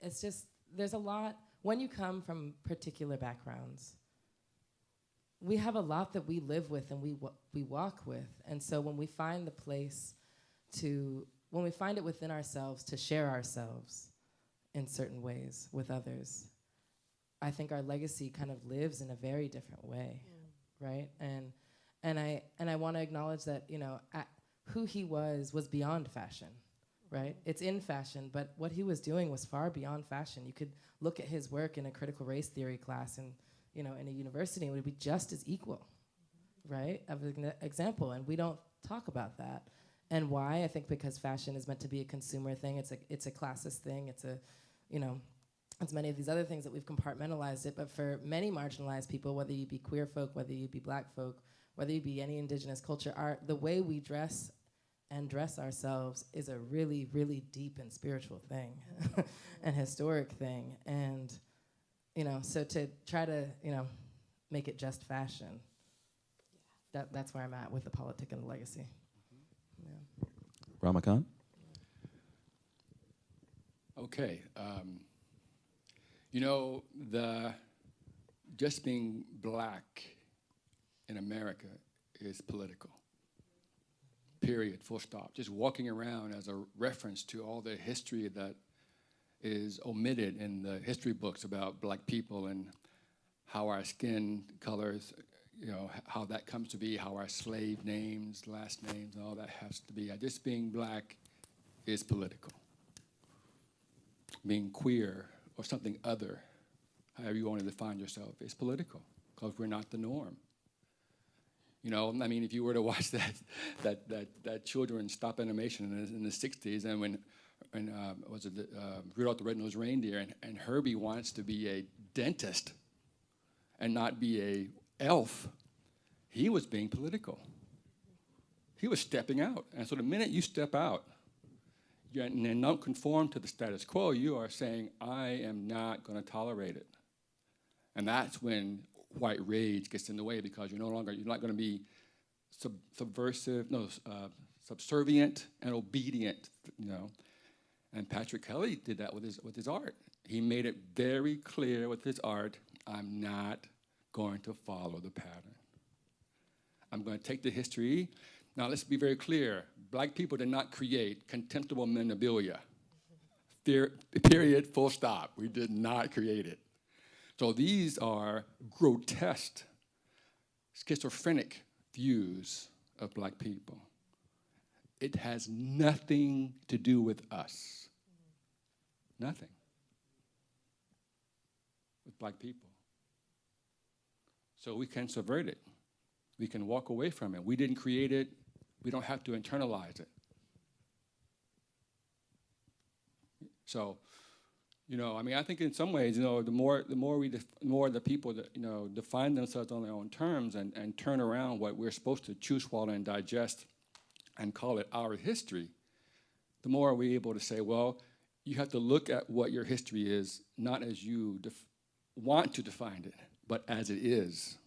it's just, there's a lot, when you come from particular backgrounds, we have a lot that we live with and we walk with. And so when we find the place when we find it within ourselves to share ourselves in certain ways with others, I think our legacy kind of lives in a very different way, right? And I want to acknowledge that, who he was beyond fashion. Right? It's in fashion, but what he was doing was far beyond fashion. You could look at his work in a critical race theory class and, in a university, and it would be just as equal, right? Of an example, and we don't talk about that. And why? I think because fashion is meant to be a consumer thing. It's a classist thing. It's it's many of these other things that we've compartmentalized it. But for many marginalized people, whether you be queer folk, whether you be Black folk, whether you be any indigenous culture, the way we dress ourselves is a really, really deep and spiritual thing and historic thing. And, so to try to, make it just fashion, that's where I'm at with the politic and the legacy. Yeah. Ramekon? Okay. Just being Black in America is political. Period, full stop. Just walking around as a reference to all the history that is omitted in the history books about Black people and how our skin colors, how that comes to be, how our slave names, last names, and all that has to be. Just being Black is political. Being queer or something other, however you want to define yourself, is political because we're not the norm. If you were to watch that children's stop animation in the 60s, and when Rudolph the Red-Nosed Reindeer, and Herbie wants to be a dentist and not be a elf, he was being political. He was stepping out. And so the minute you step out and don't conform to the status quo, you are saying, I am not going to tolerate it. And that's when white rage gets in the way, because you're not going to be subservient and obedient, And Patrick Kelly did that with his art. He made it very clear with his art, I'm not going to follow the pattern. I'm going to take the history. Now let's be very clear. Black people did not create contemptible memorabilia. Period, full stop. We did not create it. So these are grotesque, schizophrenic views of Black people. It has nothing to do with us. Nothing. With Black people. So we can subvert it. We can walk away from it. We didn't create it. We don't have to internalize it. So, I think in some ways, the more the people that, define themselves on their own terms and turn around what we're supposed to chew, swallow, and digest and call it our history, the more we're able to say, well, you have to look at what your history is, not as you want to define it, but as it is.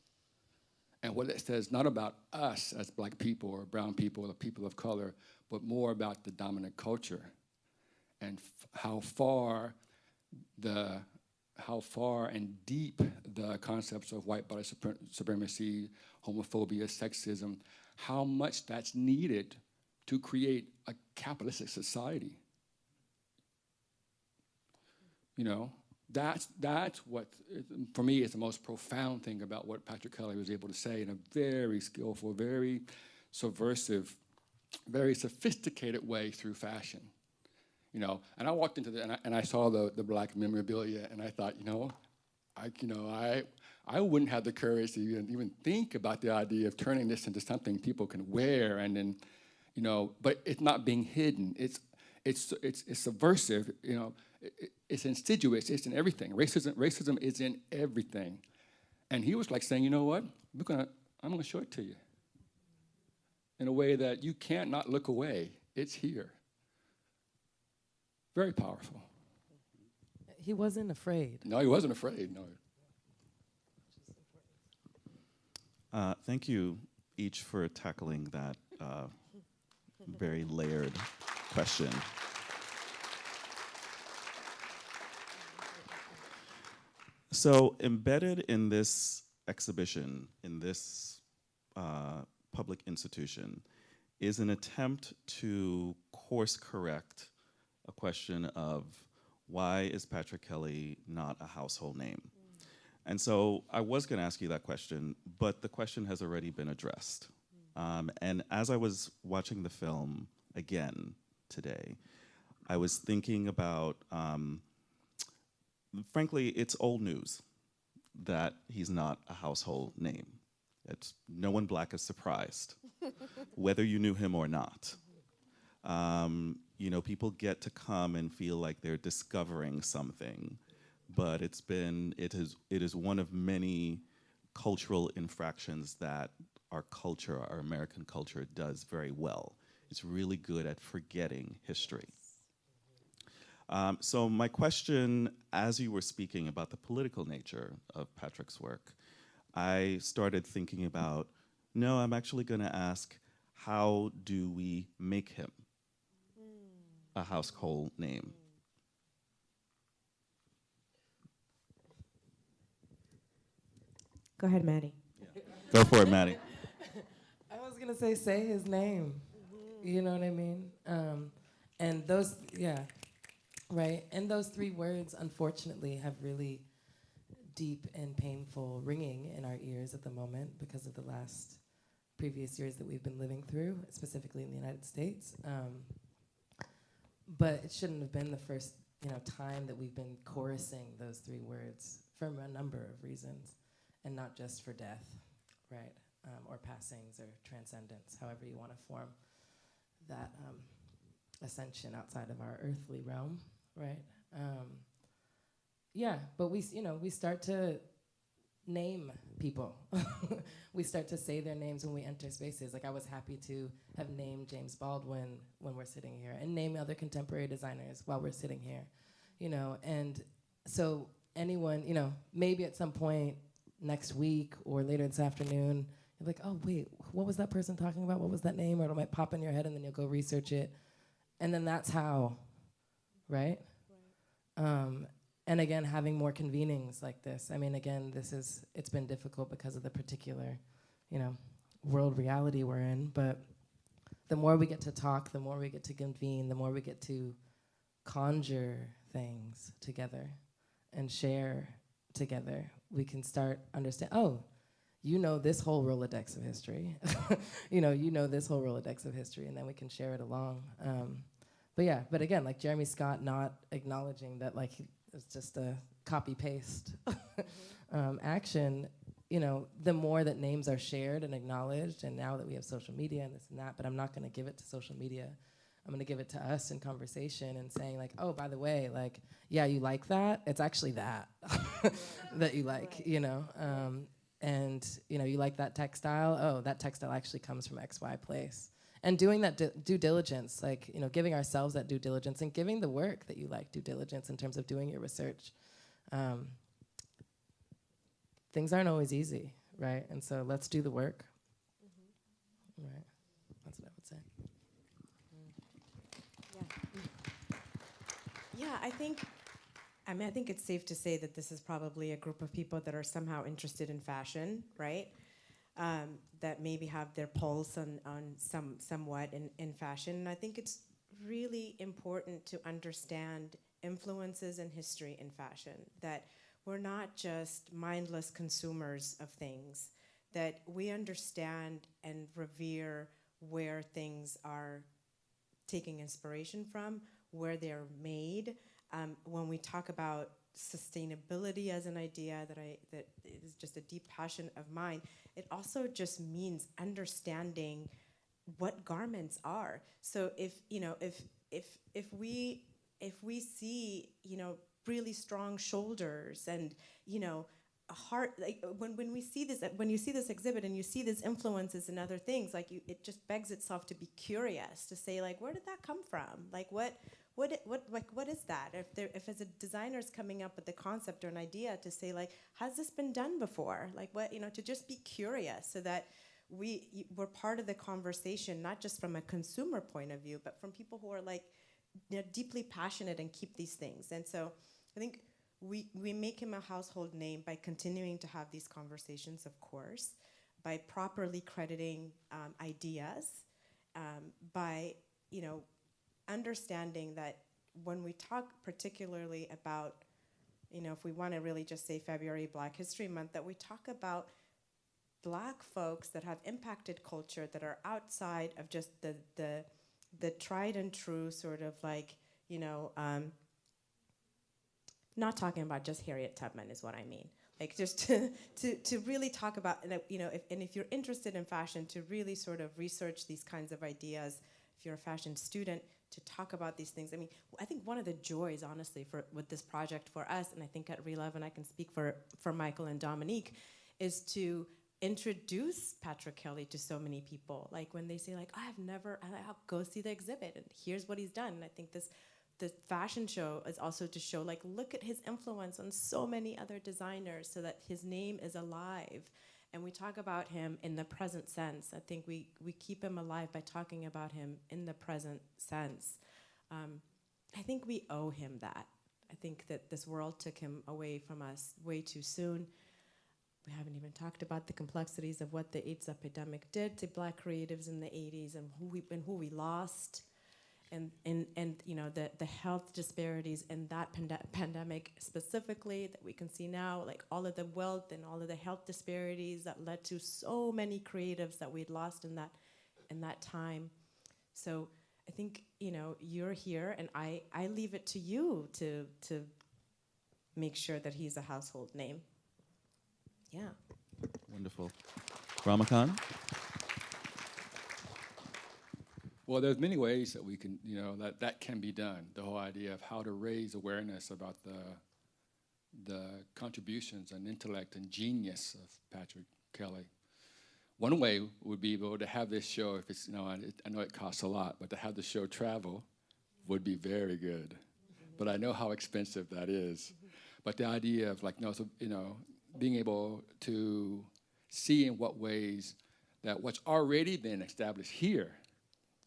And what it says, not about us as Black people or brown people or people of color, but more about the dominant culture. and how far and deep the concepts of white body supremacy, homophobia, sexism, how much that's needed to create a capitalistic society. You know, that's what, for me, is the most profound thing about what Patrick Kelly was able to say in a very skillful, very subversive, very sophisticated way through fashion. You know, and I walked into and I saw the black memorabilia, and I thought, I wouldn't have the courage to even think about the idea of turning this into something people can wear, and then, but it's not being hidden. It's subversive. It's insidious. It's in everything. Racism is in everything, and he was like saying, you know what? I'm gonna show it to you in a way that you can't not look away. It's here. Very powerful. He wasn't afraid. No, he wasn't afraid, no. Thank you each for tackling that very layered question. So embedded in this exhibition, in this public institution, is an attempt to course correct a question of why is Patrick Kelly not a household name? And so I was going to ask you that question, but the question has already been addressed. And as I was watching the film again today, I was thinking about, frankly, it's old news that he's not a household name. No one black is surprised, whether you knew him or not. People get to come and feel like they're discovering something, but it is one of many cultural infractions that our American culture does very well. It's really good at forgetting history. So my question, as you were speaking about the political nature of Patrick's work, I started thinking about, no, I'm actually going to ask, how do we make him a household name? Go ahead, Mattie. Yeah. Go for it, Mattie. I was going to say his name. You know what I mean? And those, yeah, right? And those three words, unfortunately, have really deep and painful ringing in our ears at the moment because of the previous years that we've been living through, specifically in the United States. But it shouldn't have been the first, time that we've been chorusing those three words for a number of reasons, and not just for death, right? Or passings or transcendence, however you want to form that ascension outside of our earthly realm, right? But we start to name people. We start to say their names when we enter spaces. Like I was happy to have named James Baldwin when we're sitting here, and name other contemporary designers while we're sitting here, And so anyone, maybe at some point next week or later this afternoon, you're like, oh wait, what was that person talking about? What was that name? Or it might pop in your head, and then you'll go research it, and then that's how, right? And again, having more convenings like this. I mean, again, it's been difficult because of the particular, world reality we're in. But the more we get to talk, the more we get to convene, the more we get to conjure things together and share together, we can start understand, this whole Rolodex of history. This whole Rolodex of history, and then we can share it along. But again, like Jeremy Scott not acknowledging that it's just a copy-paste action, the more that names are shared and acknowledged, and now that we have social media and this and that, but I'm not going to give it to social media. I'm going to give it to us in conversation and saying oh, by the way, you like that? It's actually that that you like, and, you like that textile? Oh, that textile actually comes from XY place. And doing that due diligence, giving ourselves that due diligence and giving the work that you like due diligence in terms of doing your research. Things aren't always easy, right? And so let's do the work. Right. That's what I would say. Yeah, I think it's safe to say that this is probably a group of people that are somehow interested in fashion, right? That maybe have their pulse on somewhat in fashion. And I think it's really important to understand influences and history in fashion, that we're not just mindless consumers of things, that we understand and revere where things are taking inspiration from, where they're made. When we talk about sustainability as an idea that is just a deep passion of mine, it also just means understanding what garments are. So if we see, really strong shoulders and, a heart, like when you see this exhibit and you see these influences and other things, like it just begs itself to be curious, to say, like, where did that come from? Like what is that? If as a designer's coming up with the concept or an idea, to say, like, has this been done before? Like what, to just be curious, so that we're part of the conversation, not just from a consumer point of view, but from people who are, like, deeply passionate and keep these things. And so I think we make him a household name by continuing to have these conversations, of course, by properly crediting ideas, by, understanding that when we talk particularly about, if we want to really just say February Black History Month, that we talk about Black folks that have impacted culture, that are outside of just the tried and true sort of, like, not talking about just Harriet Tubman is what I mean. Like, just to really talk about, if you're interested in fashion, to really sort of research these kinds of ideas. If you're a fashion student, to talk about these things. I mean, I think one of the joys, honestly, with this project for us, and I think at ReLove, and I can speak for Michael and Dominique, is to introduce Patrick Kelly to so many people. Like, when they say, like, I'll go see the exhibit, and here's what he's done. And I think the fashion show is also to show, like, look at his influence on so many other designers, so that his name is alive. And we talk about him in the present sense. I think we keep him alive by talking about him in the present sense. I think we owe him that. I think that this world took him away from us way too soon. We haven't even talked about the complexities of what the AIDS epidemic did to Black creatives in the 80s, and who we lost. And the health disparities in that pandemic specifically that we can see now, like all of the wealth and all of the health disparities that led to so many creatives that we'd lost in that time. So I think, you're here, and I leave it to you to make sure that he's a household name. Yeah. Wonderful. Ramekon? Well, there's many ways that we can, that can be done. The whole idea of how to raise awareness about the contributions and intellect and genius of Patrick Kelly. One way would be able to have this show, if it's, I know it costs a lot, but to have the show travel would be very good. But I know how expensive that is. But the idea of, like, being able to see in what ways that what's already been established here,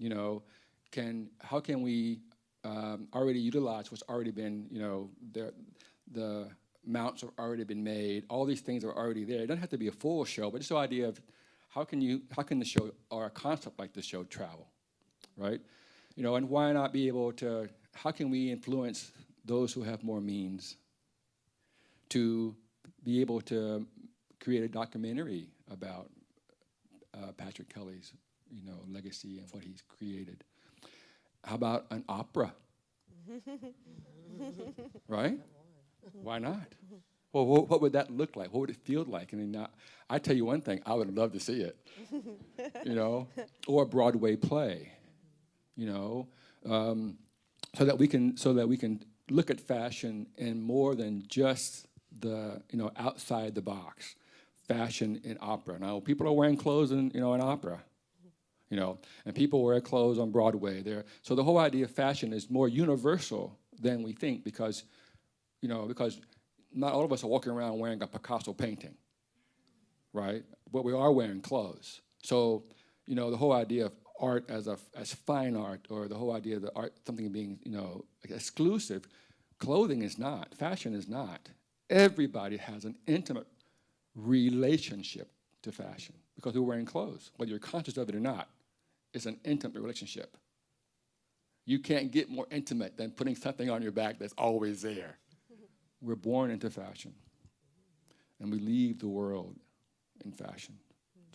how can we already utilize what's already been, the mounts have already been made, all these things are already there. It doesn't have to be a full show, but just the idea of how can the show, or a concept like the show, travel, right? And why not be able to, how can we influence those who have more means to be able to create a documentary about Patrick Kelly's legacy and what he's created? How about an opera? Right? Why not? Well, what would that look like? What would it feel like? I mean, I tell you one thing, I would love to see it. Or a Broadway play. So that we can look at fashion in more than just the outside the box. Fashion in opera. Now, people are wearing clothes in opera. And people wear clothes on Broadway. So the whole idea of fashion is more universal than we think, because not all of us are walking around wearing a Picasso painting, right? But we are wearing clothes. So, the whole idea of art as fine art, or the whole idea of the art, something being, exclusive. Clothing is not, fashion is not. Everybody has an intimate relationship to fashion because we're wearing clothes, whether you're conscious of it or not. It's an intimate relationship. You can't get more intimate than putting something on your back that's always there. We're born into fashion, and we leave the world in fashion,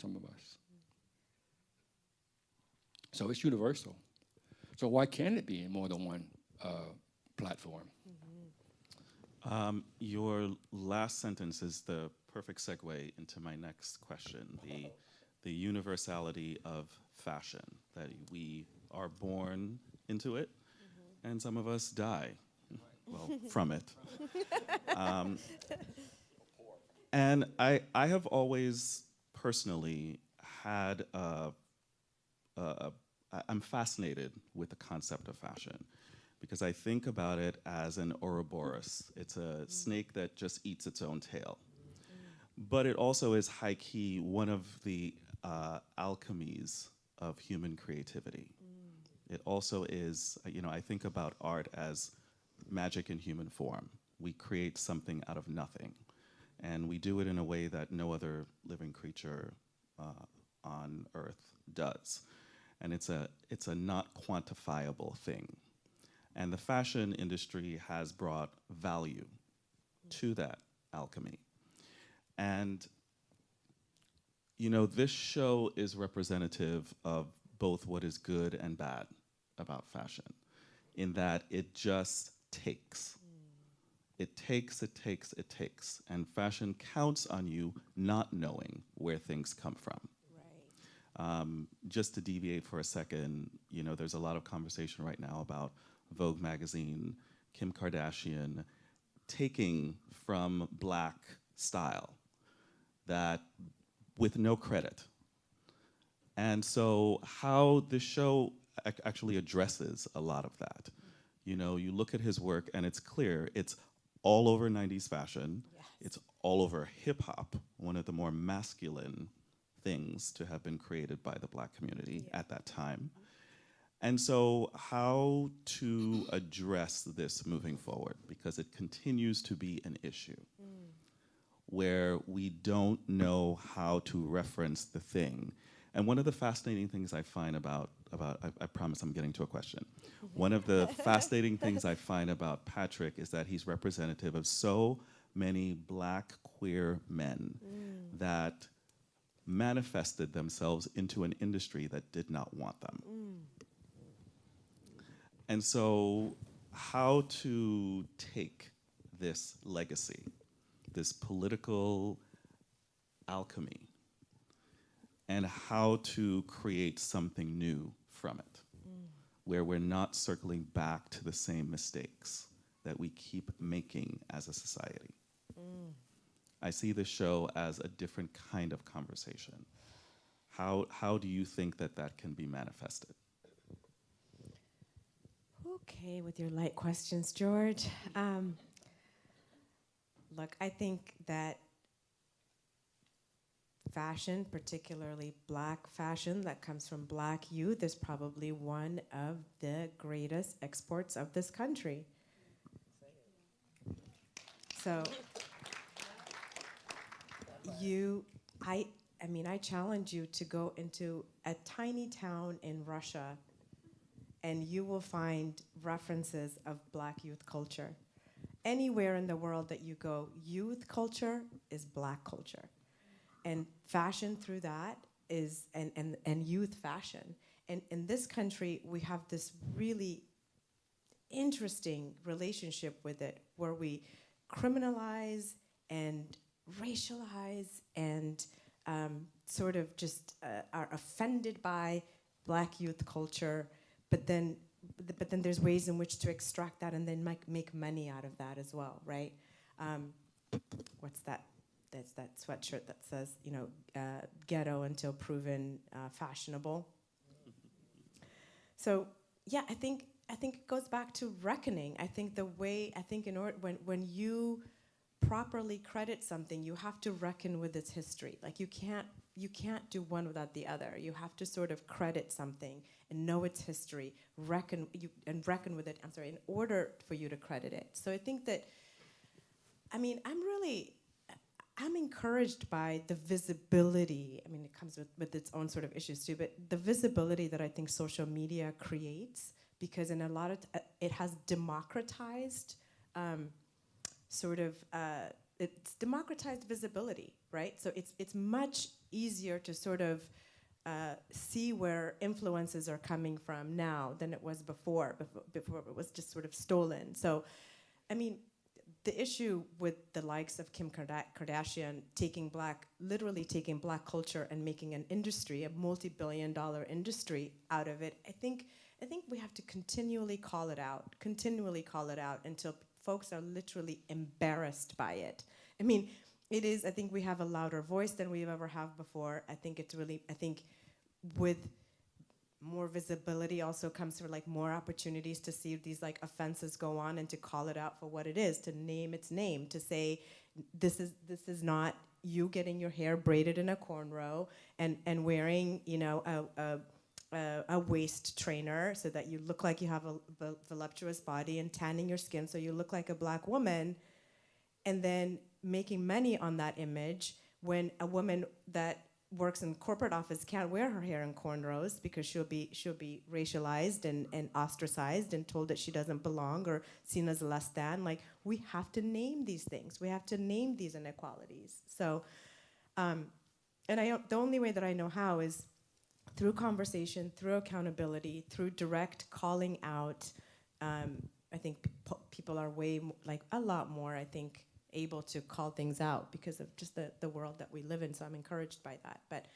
some of us. So it's universal. So why can't it be in more than one platform? Your last sentence is the perfect segue into my next question, the universality of fashion, that we are born into it, and some of us die, well, from it. And I have always personally had I'm fascinated with the concept of fashion, because I think about it as an Ouroboros. It's a snake that just eats its own tail. But it also is high-key one of the alchemies of human creativity. It also is, I think about art as magic in human form. We create something out of nothing, and we do it in a way that no other living creature on Earth does. And it's a not quantifiable thing. And the fashion industry has brought value to that alchemy. And, this show is representative of both what is good and bad about fashion, in that it just takes. It takes, it takes, it takes. And fashion counts on you not knowing where things come from. Just to deviate for a second, there's a lot of conversation right now about Vogue magazine, Kim Kardashian, taking from Black style that with no credit. And so how the show actually addresses a lot of that. You look at his work and it's clear, it's all over 90s fashion. Yes. It's all over hip hop, one of the more masculine things to have been created by the Black community at that time. And so how to address this moving forward, because it continues to be an issue where we don't know how to reference the thing. And one of the fascinating things I find about I promise I'm getting to a question. One of the fascinating things I find about Patrick is that he's representative of so many Black queer men that manifested themselves into an industry that did not want them. And so how to take this legacy, this political alchemy, and how to create something new from it, where we're not circling back to the same mistakes that we keep making as a society. I see this show as a different kind of conversation. How do you think that can be manifested? Okay, with your light questions, George. Look, I think that fashion, particularly Black fashion that comes from Black youth, is probably one of the greatest exports of this country. So I challenge you to go into a tiny town in Russia and you will find references of Black youth culture. Anywhere in the world that you go, youth culture is Black culture. And fashion through that is, and youth fashion. And in this country, we have this really interesting relationship with it, where we criminalize and racialize and sort of just are offended by Black youth culture, but then there's ways in which to extract that and then make money out of that as well, right? What's that? That's that sweatshirt that says, ghetto until proven fashionable. So yeah, I think it goes back to reckoning. I think when you properly credit something, you have to reckon with its history. Like you can't do one without the other. You have to sort of credit something and know its history, reckon with it, in order for you to credit it. So I think that, I mean, I'm encouraged by the visibility. I mean, it comes with its own sort of issues too, but the visibility that I think social media creates, because in a lot of, it has democratized it's democratized visibility, right? So it's much easier to sort of see where influences are coming from now than it was before it was just sort of stolen. So, I mean, the issue with the likes of Kim Kardashian literally taking black culture and making an industry, a multi-billion-dollar industry out of it, I think we have to continually call it out until folks are literally embarrassed by it. I mean, I think we have a louder voice than we've ever had before. I think with more visibility also comes for like more opportunities to see these like offenses go on and to call it out for what it is, to name its name, to say this is not you getting your hair braided in a cornrow and wearing, you know, a waist trainer so that you look like you have a voluptuous body, and tanning your skin so you look like a black woman, and then making money on that image when a woman that works in corporate office can't wear her hair in cornrows because she'll be racialized and ostracized and told that she doesn't belong or seen as less than. Like, we have to name these things. We have to name these inequalities. So, the only way that I know how is through conversation, through accountability, through direct calling out. I think people are a lot more, I think, able to call things out because of just the world that we live in. So I'm encouraged by that. But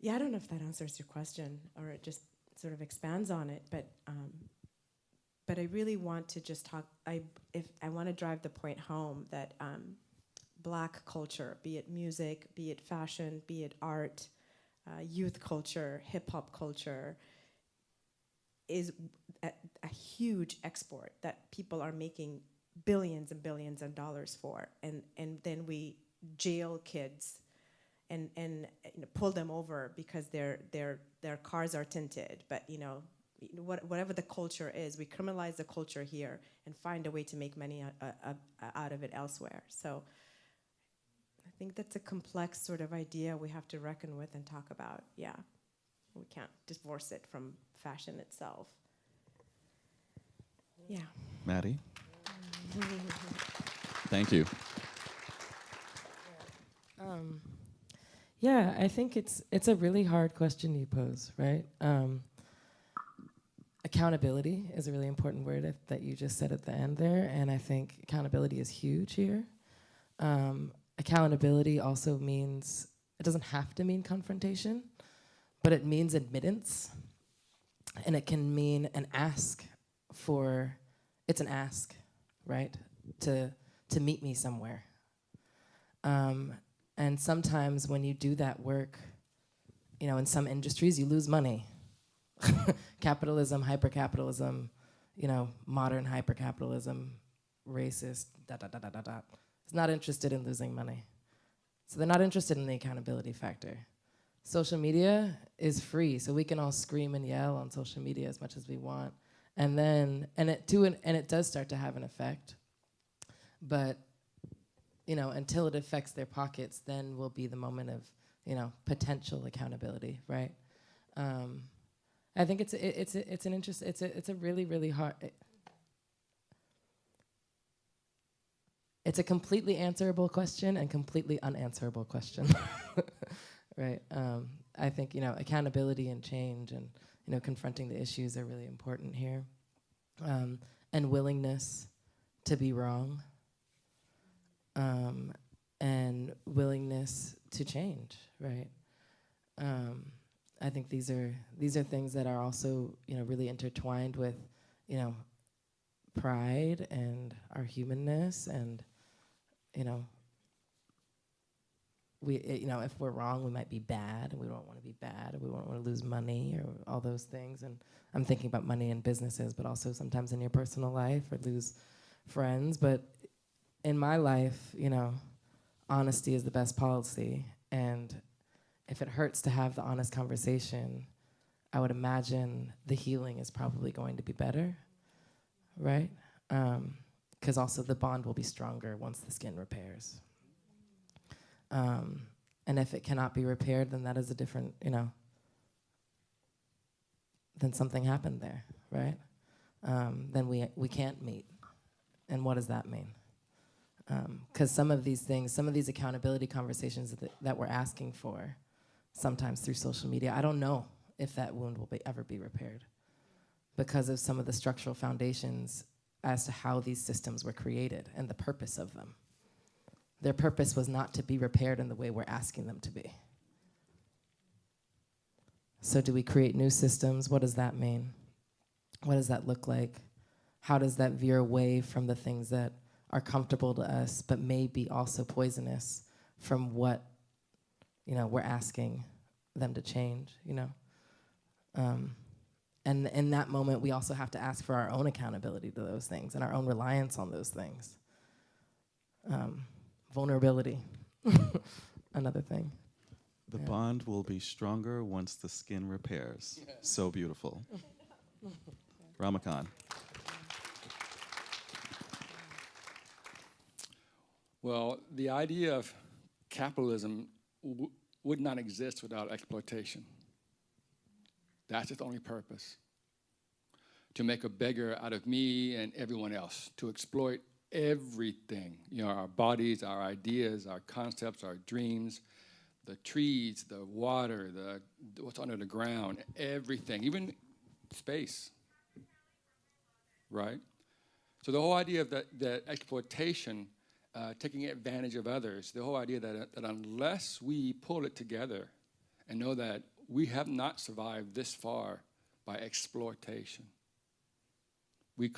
yeah, I don't know if that answers your question or it just sort of expands on it. But I really want to just talk. I want to drive the point home that black culture, be it music, be it fashion, be it art, youth culture, hip hop culture, is a huge export that people are making billions and billions of dollars for, and then we jail kids and pull them over because their cars are tinted. But whatever the culture is, we criminalize the culture here and find a way to make money out of it elsewhere. So I think that's a complex sort of idea we have to reckon with and talk about. Yeah, we can't divorce it from fashion itself. Yeah. Mattie? Thank you. Yeah, I think it's a really hard question you pose, right? Accountability is a really important word that you just said at the end there, and I think accountability is huge here. Accountability also means, it doesn't have to mean confrontation, but it means admittance, and it can mean an ask it's an ask, right? To meet me somewhere. And sometimes when you do that work, in some industries you lose money. Capitalism, hypercapitalism, modern hypercapitalism, racist, ... is not interested in losing money. So they're not interested in the accountability factor. Social media is free, so we can all scream and yell on social media as much as we want. And it does start to have an effect. But, until it affects their pockets, then will be the moment of, potential accountability, right? I think it's a really, really hard. It's a completely answerable question and completely unanswerable question, right? I think accountability and change and confronting the issues are really important here, and willingness to be wrong, and willingness to change, right? I think these are things that are also really intertwined with pride and our humanness, and if we're wrong, we might be bad, and we don't want to be bad, and we don't want to lose money or all those things. And I'm thinking about money in businesses, but also sometimes in your personal life, or lose friends. But in my life, honesty is the best policy. And if it hurts to have the honest conversation, I would imagine the healing is probably going to be better, right? Because also the bond will be stronger once the skin repairs. And if it cannot be repaired, then that is a different, then something happened there, right? Then we can't meet. And what does that mean? Because some of these things, some of these accountability conversations that we're asking for, sometimes through social media, I don't know if that wound will ever be repaired because of some of the structural foundations as to how these systems were created and the purpose of them. Their purpose was not to be repaired in the way we're asking them to be. So do we create new systems? What does that mean? What does that look like? How does that veer away from the things that are comfortable to us but may be also poisonous from what we're asking them to change, And in that moment, we also have to ask for our own accountability to those things and our own reliance on those things. Vulnerability, another thing. The bond will be stronger once the skin repairs. Yeah. So beautiful. Ramekon. Well, the idea of capitalism would not exist without exploitation. That's its only purpose. To make a beggar out of me and everyone else, to exploit everything, our bodies, our ideas, our concepts, our dreams, the trees, the water, what's under the ground, everything, even space, right? So the whole idea of that exploitation, taking advantage of others, the whole idea that unless we pull it together and know that we have not survived this far by exploitation, we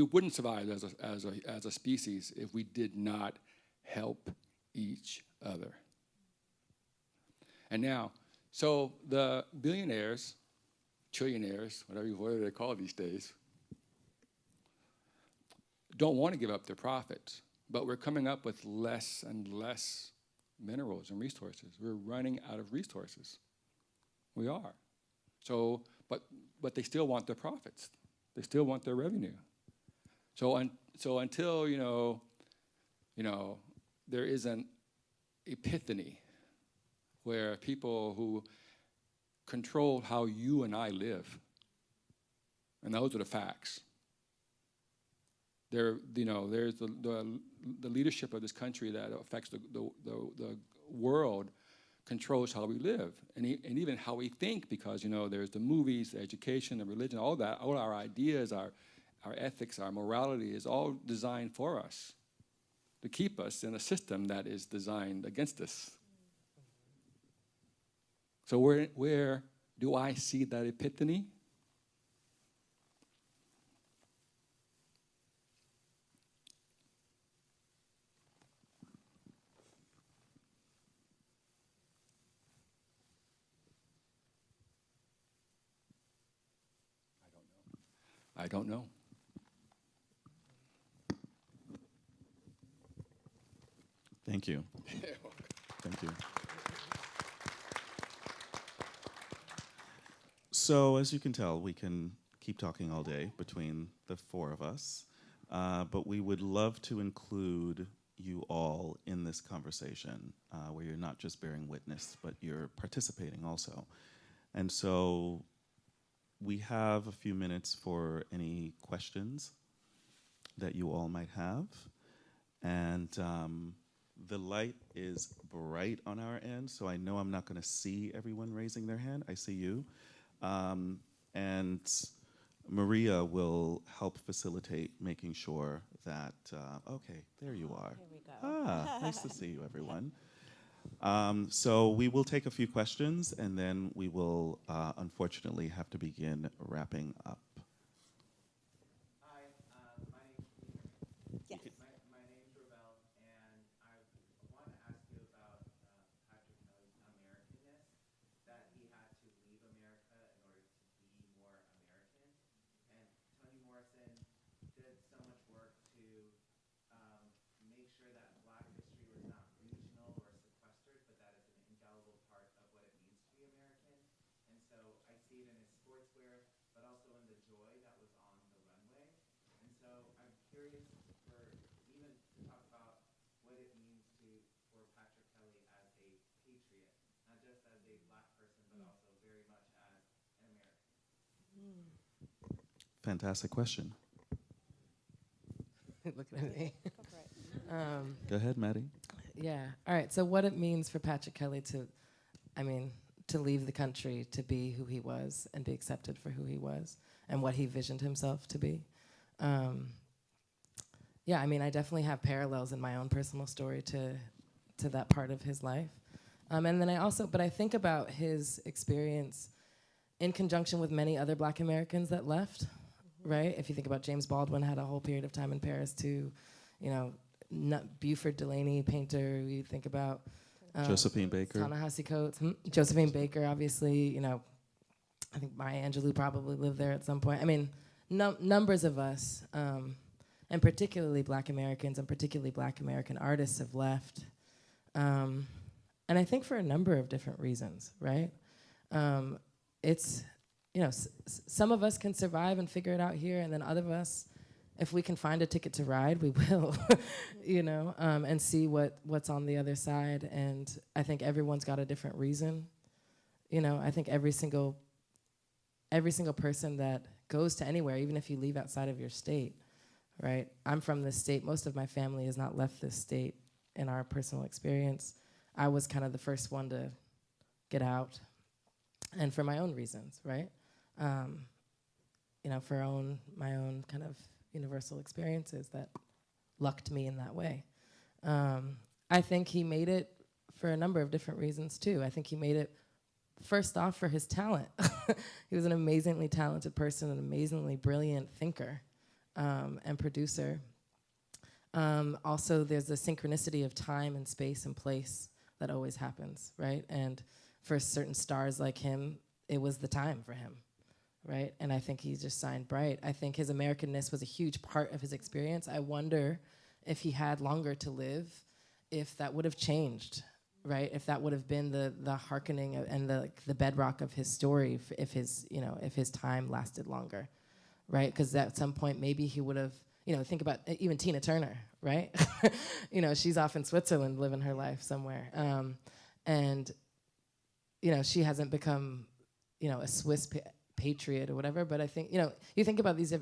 wouldn't survive as a species if we did not help each other. And now, so the billionaires, trillionaires, whatever they're called these days, don't want to give up their profits, but we're coming up with less and less minerals and resources. We're running out of resources. We are. So, but they still want their profits. They still want their revenue. So until there is an epiphany where people who control how you and I live, and those are the facts. There's the leadership of this country that affects the world controls how we live and even how we think, because there's the movies, the education, the religion, all that, all our ideas, our ethics, our morality is all designed for us to keep us in a system that is designed against us. So where do I see that epiphany? I don't know. Thank you. Thank you. So as you can tell, we can keep talking all day between the four of us, but we would love to include you all in this conversation where you're not just bearing witness, but you're participating also. And so we have a few minutes for any questions that you all might have. And the light is bright on our end, so I know I'm not going to see everyone raising their hand. I see you. And Maria will help facilitate making sure that, okay, there you are. Here we go. Nice to see you, everyone. So we will take a few questions, and then we will unfortunately have to begin wrapping up. Hi, Yes. my name's Ravel, and I want to ask you about Patrick Kelly's Americanness, that he had to leave America in order to be more American. And Toni Morrison did so much work to make sure sure that Black history was not regional or sequestered, but that it's an indelible part of what it means to be American. And so I see it in his sportswear, but also in the joy that was on the runway. And so I'm curious for even to talk about what it means for Patrick Kelly as a patriot, not just as a Black person, but also very much as an American. Fantastic question. Looking at me. Go ahead, Mattie. Yeah. All right. So what it means for Patrick Kelly to leave the country, to be who he was and be accepted for who he was and what he visioned himself to be. Yeah, I mean, I definitely have parallels in my own personal story to that part of his life. And then I think about his experience in conjunction with many other Black Americans that left, right? If you think about James Baldwin had a whole period of time in Paris too, you know, Buford Delaney, painter, you think about Josephine Baker. Ta-Nehisi Coates, Josephine Baker, obviously, you know, I think Maya Angelou probably lived there at some point. I mean, numbers of us, and particularly Black Americans and particularly Black American artists have left. And I think for a number of different reasons, right? It's, you know, some of us can survive and figure it out here, and then other of us, if we can find a ticket to ride, we will, you know, and see what's on the other side. And I think everyone's got a different reason. You know, I think every single person that goes to anywhere, even if you leave outside of your state, right? I'm from this state. Most of my family has not left this state in our personal experience. I was kind of the first one to get out, and for my own reasons, right? You know, for my own kind of universal experiences that lucked me in that way. I think he made it for a number of different reasons too. I think he made it first off for his talent. He was an amazingly talented person, an amazingly brilliant thinker and producer. Also, there's the synchronicity of time and space and place that always happens, right? And for certain stars like him, it was the time for him, right? And I think he just shined bright. I think his Americanness was a huge part of his experience. I wonder if he had longer to live, if that would have changed, right? If that would have been the hearkening and the bedrock of his story, if his time lasted longer, right? Because at some point maybe he would have, you know, think about even Tina Turner, right? You know, she's off in Switzerland living her life somewhere, and you know, she hasn't become, you know, a Swiss patriot or whatever. But I think, you know, you think about these.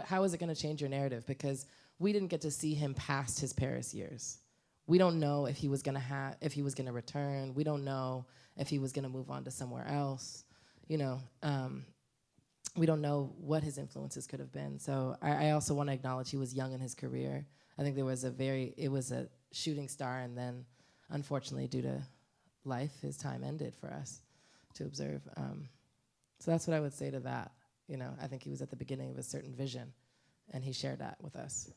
How is it going to change your narrative? Because we didn't get to see him past his Paris years. We don't know if he was going to return. We don't know if he was going to move on to somewhere else. You know, we don't know what his influences could have been. So I also want to acknowledge he was young in his career. I think it was a shooting star, and then unfortunately due to life, his time ended for us to observe. So that's what I would say to that. You know, I think he was at the beginning of a certain vision, and he shared that with us.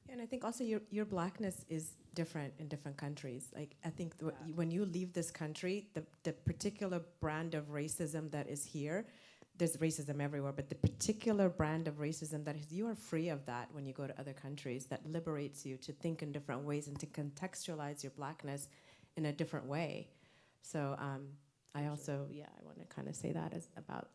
And I think also your Blackness is different in different countries. Like, I think when you leave this country, the particular brand of racism that is here, there's racism everywhere, but the particular brand of racism that is, you are free of that when you go to other countries. That liberates you to think in different ways and to contextualize your Blackness in a different way. So I also, I want to kind of say that as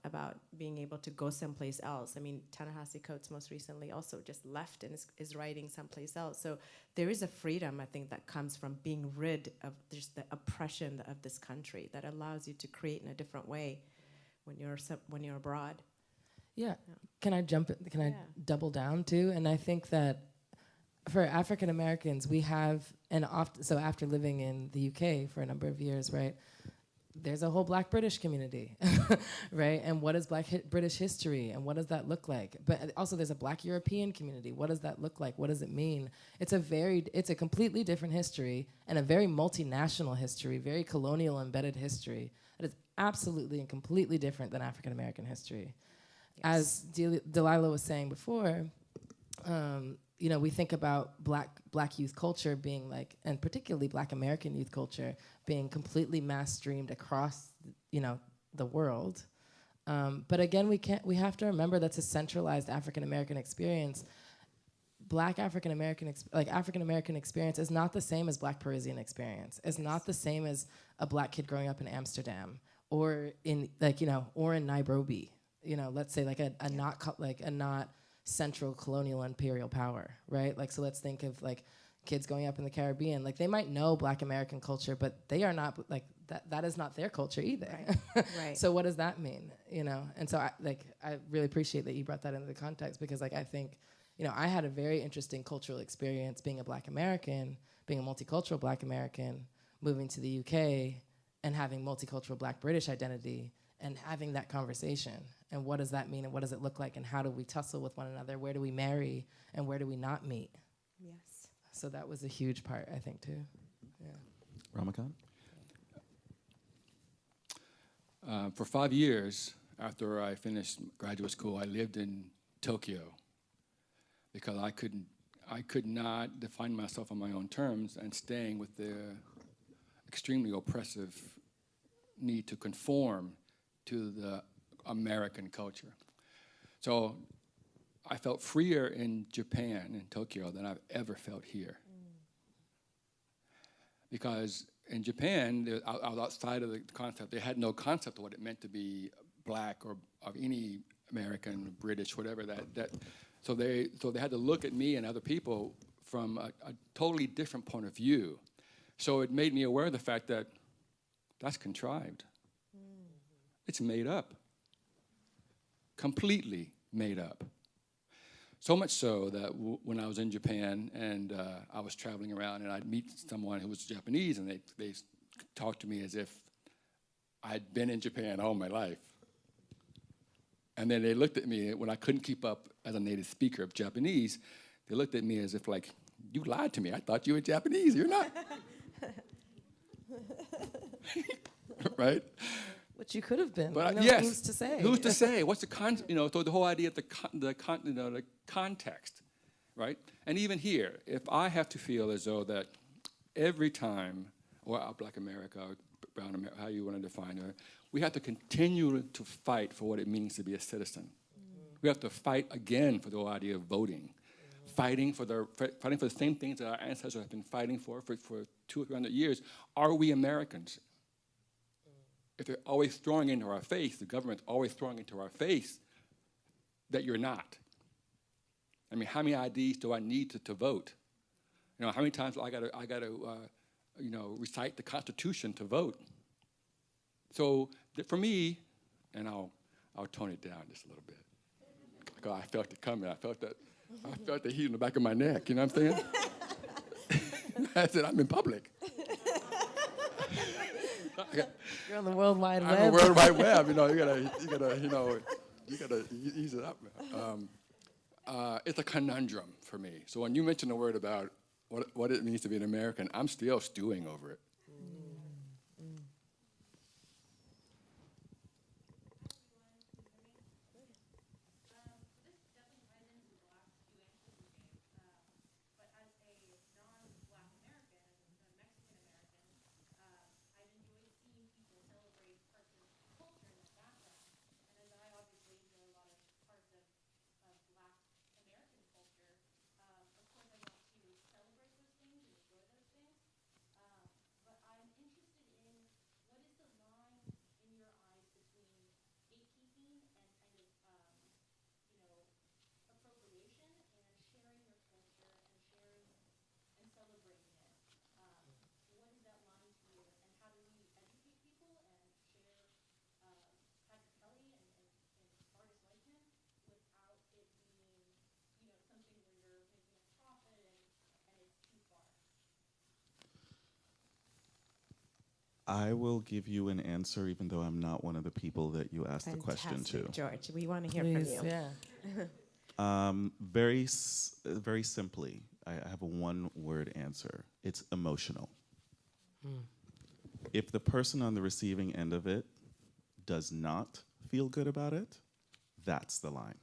about being able to go someplace else. I mean, Ta-Nehisi Coates most recently also just left and is writing someplace else. So there is a freedom, I think, that comes from being rid of just the oppression of this country that allows you to create in a different way when you're abroad. Yeah. Can I double down too? And I think that for African Americans, we have, so after living in the UK for a number of years, right, there's a whole Black British community, right? And what is British history, and what does that look like? But also there's a Black European community. What does that look like? What does it mean? It's a completely different history, and a very multinational history, very colonial embedded history. That is absolutely and completely different than African American history. Yes. As Delila was saying before, you know, we think about black youth culture being like, and particularly Black American youth culture being completely mass streamed across, you know, the world. But again, we have to remember that's a centralized African American experience Black African American experience is not the same as Black Parisian experience. It's not the same as a Black kid growing up in Amsterdam or in or in Nairobi. Let's say like a not central colonial imperial power, right? Like, so let's think of like kids growing up in the Caribbean. Like, they might know Black American culture, but they are not like that. That is not their culture either. Right. So what does that mean? And so I really appreciate that you brought that into the context, because like I think, I had a very interesting cultural experience being a Black American, being a multicultural Black American, moving to the UK and having multicultural Black British identity and having that conversation. And what does that mean, and what does it look like, and how do we tussle with one another? Where do we marry, and where do we not meet? Yes. So that was a huge part, I think, too. Yeah. Ramekon? For 5 years after I finished graduate school, I lived in Tokyo because I could not define myself on my own terms, and staying with the extremely oppressive need to conform to the American culture. So I felt freer in Japan, in Tokyo, than I've ever felt here. Because in Japan, outside of the concept, they had no concept of what it meant to be Black or of any American, British, whatever so they had to look at me and other people from a totally different point of view. So it made me aware of the fact that that's contrived. It's made up. Completely made up. So much so that when I was in Japan and I was traveling around and I'd meet someone who was Japanese, and they talked to me as if I'd been in Japan all my life. And then they looked at me when I couldn't keep up as a native speaker of Japanese. They looked at me as if like, you lied to me. I thought you were Japanese. You're not. Right? Which you could have been. But yes, who's to say? Who's to say? What's the so the whole idea of the context, right? And even here, if I have to feel as though that every time, or Black America, or Brown America, how you want to define it, we have to continue to fight for what it means to be a citizen. We have to fight again for the whole idea of voting, fighting for the same things that our ancestors have been fighting for 200 or 300 years. Are we Americans? If they're always throwing into our face, the government's always throwing into our face that you're not. I mean, how many IDs do I need to vote? How many times do I gotta recite the Constitution to vote? So for me, and I'll tone it down just a little bit. God, I felt it coming. I felt the heat in the back of my neck. You know what I'm saying? I said, I'm in public. You're on the World Wide Web. I'm on the World Wide Web. You gotta ease it up. It's a conundrum for me. So when you mention the word about what it means to be an American, I'm still stewing over it. I will give you an answer, even though I'm not one of the people that you asked the question to. Fantastic, George. We want to hear Please, from you. Yeah. Very simply, I have a one-word answer. It's emotional. If the person on the receiving end of it does not feel good about it, that's the line.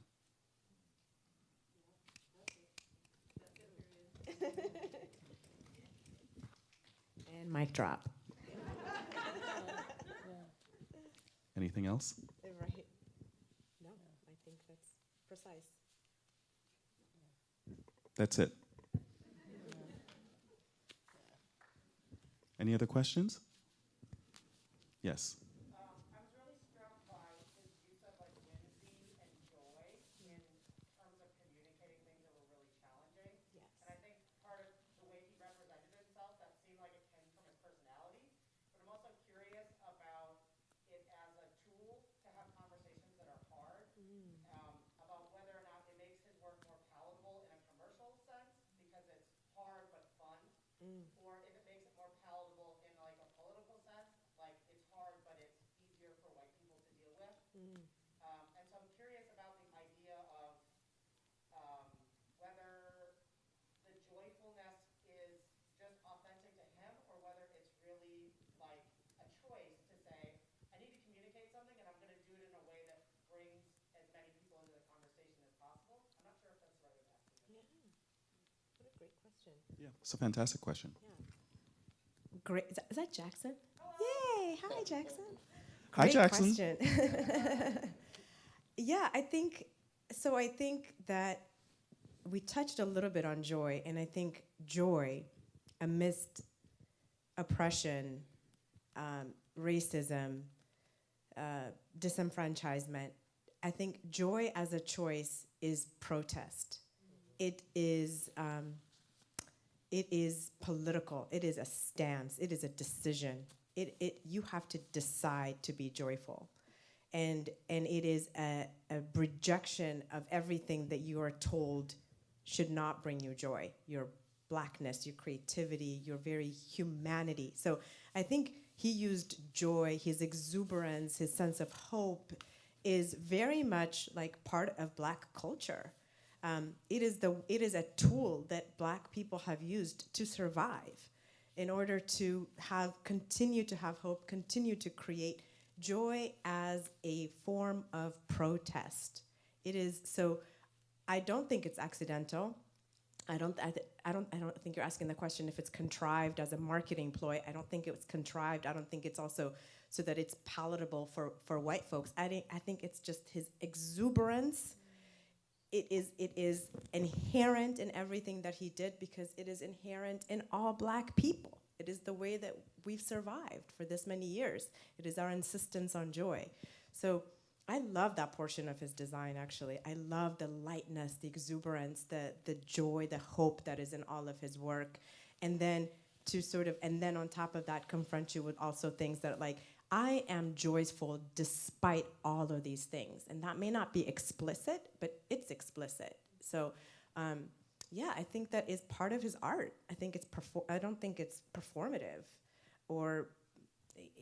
And mic drop. Anything else? Right. No, I think that's precise. That's it. Any other questions? Yes. Or if it makes it more palatable in like a political sense, like it's hard, but it's easier for white people to deal with. And so I'm curious about the idea of whether the joyfulness is just authentic to him, or whether it's really like a choice to say, I need to communicate something, and I'm going to do it in a way that brings as many people into the conversation as possible. I'm not sure if that's the right way of asking it. What a great question. Yeah, it's a fantastic question. Great. Is that Jackson? Yay. Hi, Jackson. Hi, Great Jackson. Question. Yeah, I think that we touched a little bit on joy, and I think joy amidst oppression, racism, disenfranchisement, I think joy as a choice is protest. It is political. It is a stance. It is a decision. You have to decide to be joyful. And it is a rejection of everything that you are told should not bring you joy. Your blackness, your creativity, your very humanity. So I think he used joy, his exuberance, his sense of hope is very much like part of Black culture. It is a tool that Black people have used to survive in order to continue to have hope, continue to create joy as a form of protest. It is, so I don't think it's accidental. I don't think you're asking the question if it's contrived as a marketing ploy. I don't think it was contrived. I don't think it's also so that it's palatable for white folks. I think it's just his exuberance. It is inherent in everything that he did because it is inherent in all Black people. It is the way that we've survived for this many years. It is our insistence on joy. So I love that portion of his design, actually. I love the lightness, the exuberance, the joy, the hope that is in all of his work. And then on top of that, confront you with also things that like, I am joyful despite all of these things. And that may not be explicit, but it's explicit. So yeah, I think that is part of his art. I don't think it's performative or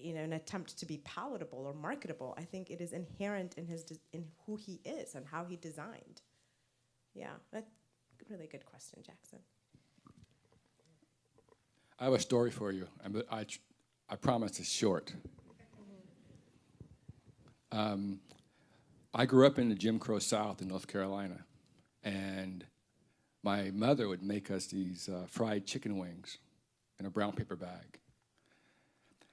an attempt to be palatable or marketable. I think it is inherent in who he is and how he designed. Yeah, that's a really good question, Jackson. I have a story for you. I promise it's short. I grew up in the Jim Crow South in North Carolina, and my mother would make us these fried chicken wings in a brown paper bag.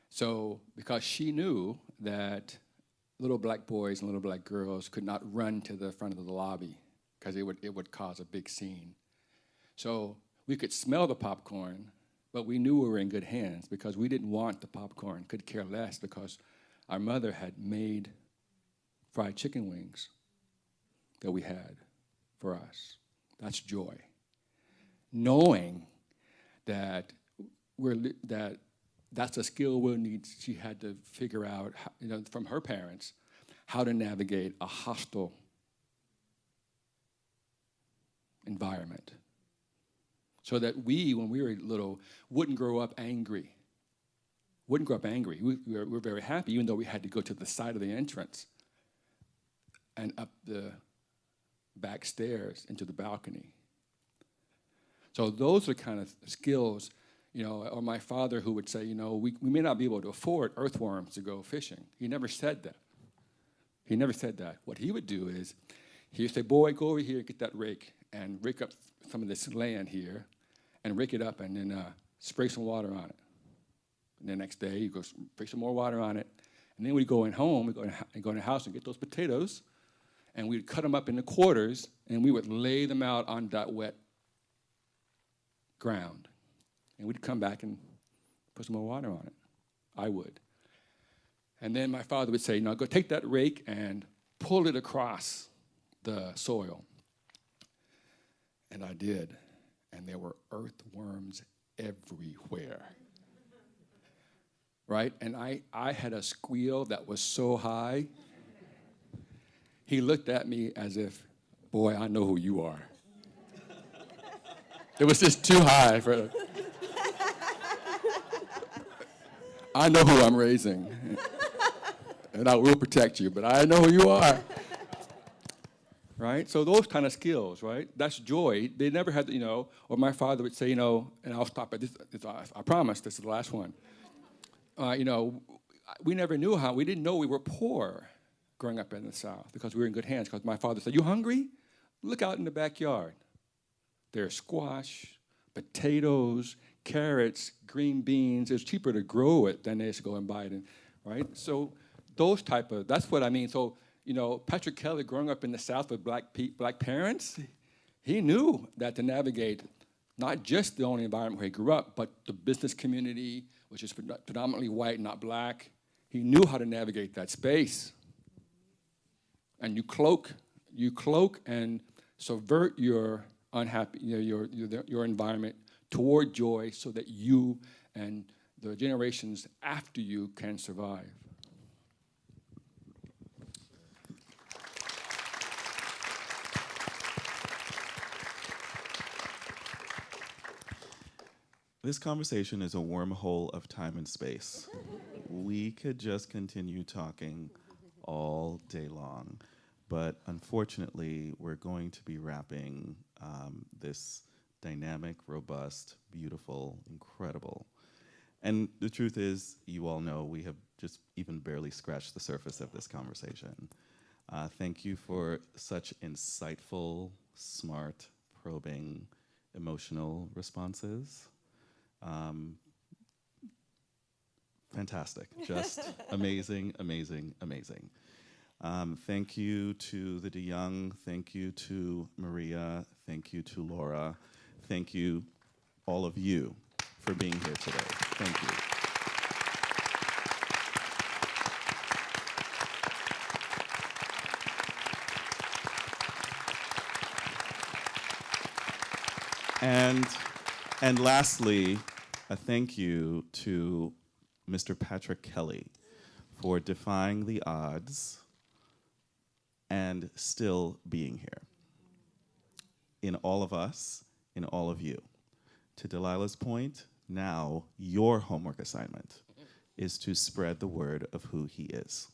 So, because she knew that little Black boys and little Black girls could not run to the front of the lobby because it would cause a big scene. So we could smell the popcorn, but we knew we were in good hands because we didn't want the popcorn, could care less because our mother had made fried chicken wings that we had for us. That's joy. Knowing that that's a skill we'll need. She had to figure out, from her parents, how to navigate a hostile environment. So that we, when we were little, wouldn't grow up angry. We were very happy, even though we had to go to the side of the entrance and up the back stairs into the balcony. So those are kind of skills, or my father who would say, we may not be able to afford earthworms to go fishing. He never said that. What he would do is, he would say, boy, go over here and get that rake and rake up some of this land here and rake it up and then spray some water on it. And the next day, you go spray some more water on it. And then we'd go in home, we'd go in the house and get those potatoes, and we'd cut them up into quarters, and we would lay them out on that wet ground. And we'd come back and put some more water on it. I would. And then my father would say, now go take that rake and pull it across the soil. And I did. And there were earthworms everywhere. Right? And I had a squeal that was so high. He looked at me as if, boy, I know who you are. It was just too high for... I know who I'm raising. And I will protect you, but I know who you are. Right? So those kind of skills, right? That's joy. They never had, or my father would say, and I'll stop at this, I promise, this is the last one. We never knew we didn't know we were poor growing up in the South because we were in good hands. Because my father said, you hungry? Look out in the backyard. There's squash, potatoes, carrots, green beans. It's cheaper to grow it than it is to go and buy it, right? So those that's what I mean. So, Patrick Kelly growing up in the South with black parents, he knew that to navigate not just the only environment where he grew up, but the business community, which is predominantly white, not black. He knew how to navigate that space. And you cloak and subvert your unhappy, your environment toward joy so that you and the generations after you can survive. This conversation is a wormhole of time and space. We could just continue talking all day long, but unfortunately, we're going to be wrapping this dynamic, robust, beautiful, incredible. And the truth is, you all know we have just even barely scratched the surface of this conversation. Thank you for such insightful, smart, probing, emotional responses. Fantastic, just amazing, amazing, amazing. Thank you to the DeYoung, thank you to Maria, thank you to Laura, thank you, all of you, for being here today. Thank you. And lastly, a thank you to Mr. Patrick Kelly for defying the odds and still being here. In all of us, in all of you. To Delilah's point, now your homework assignment is to spread the word of who he is.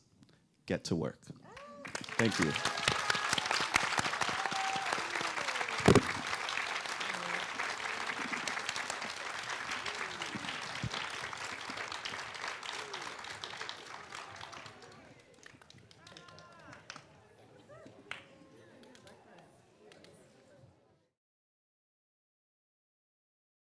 Get to work. Thank you.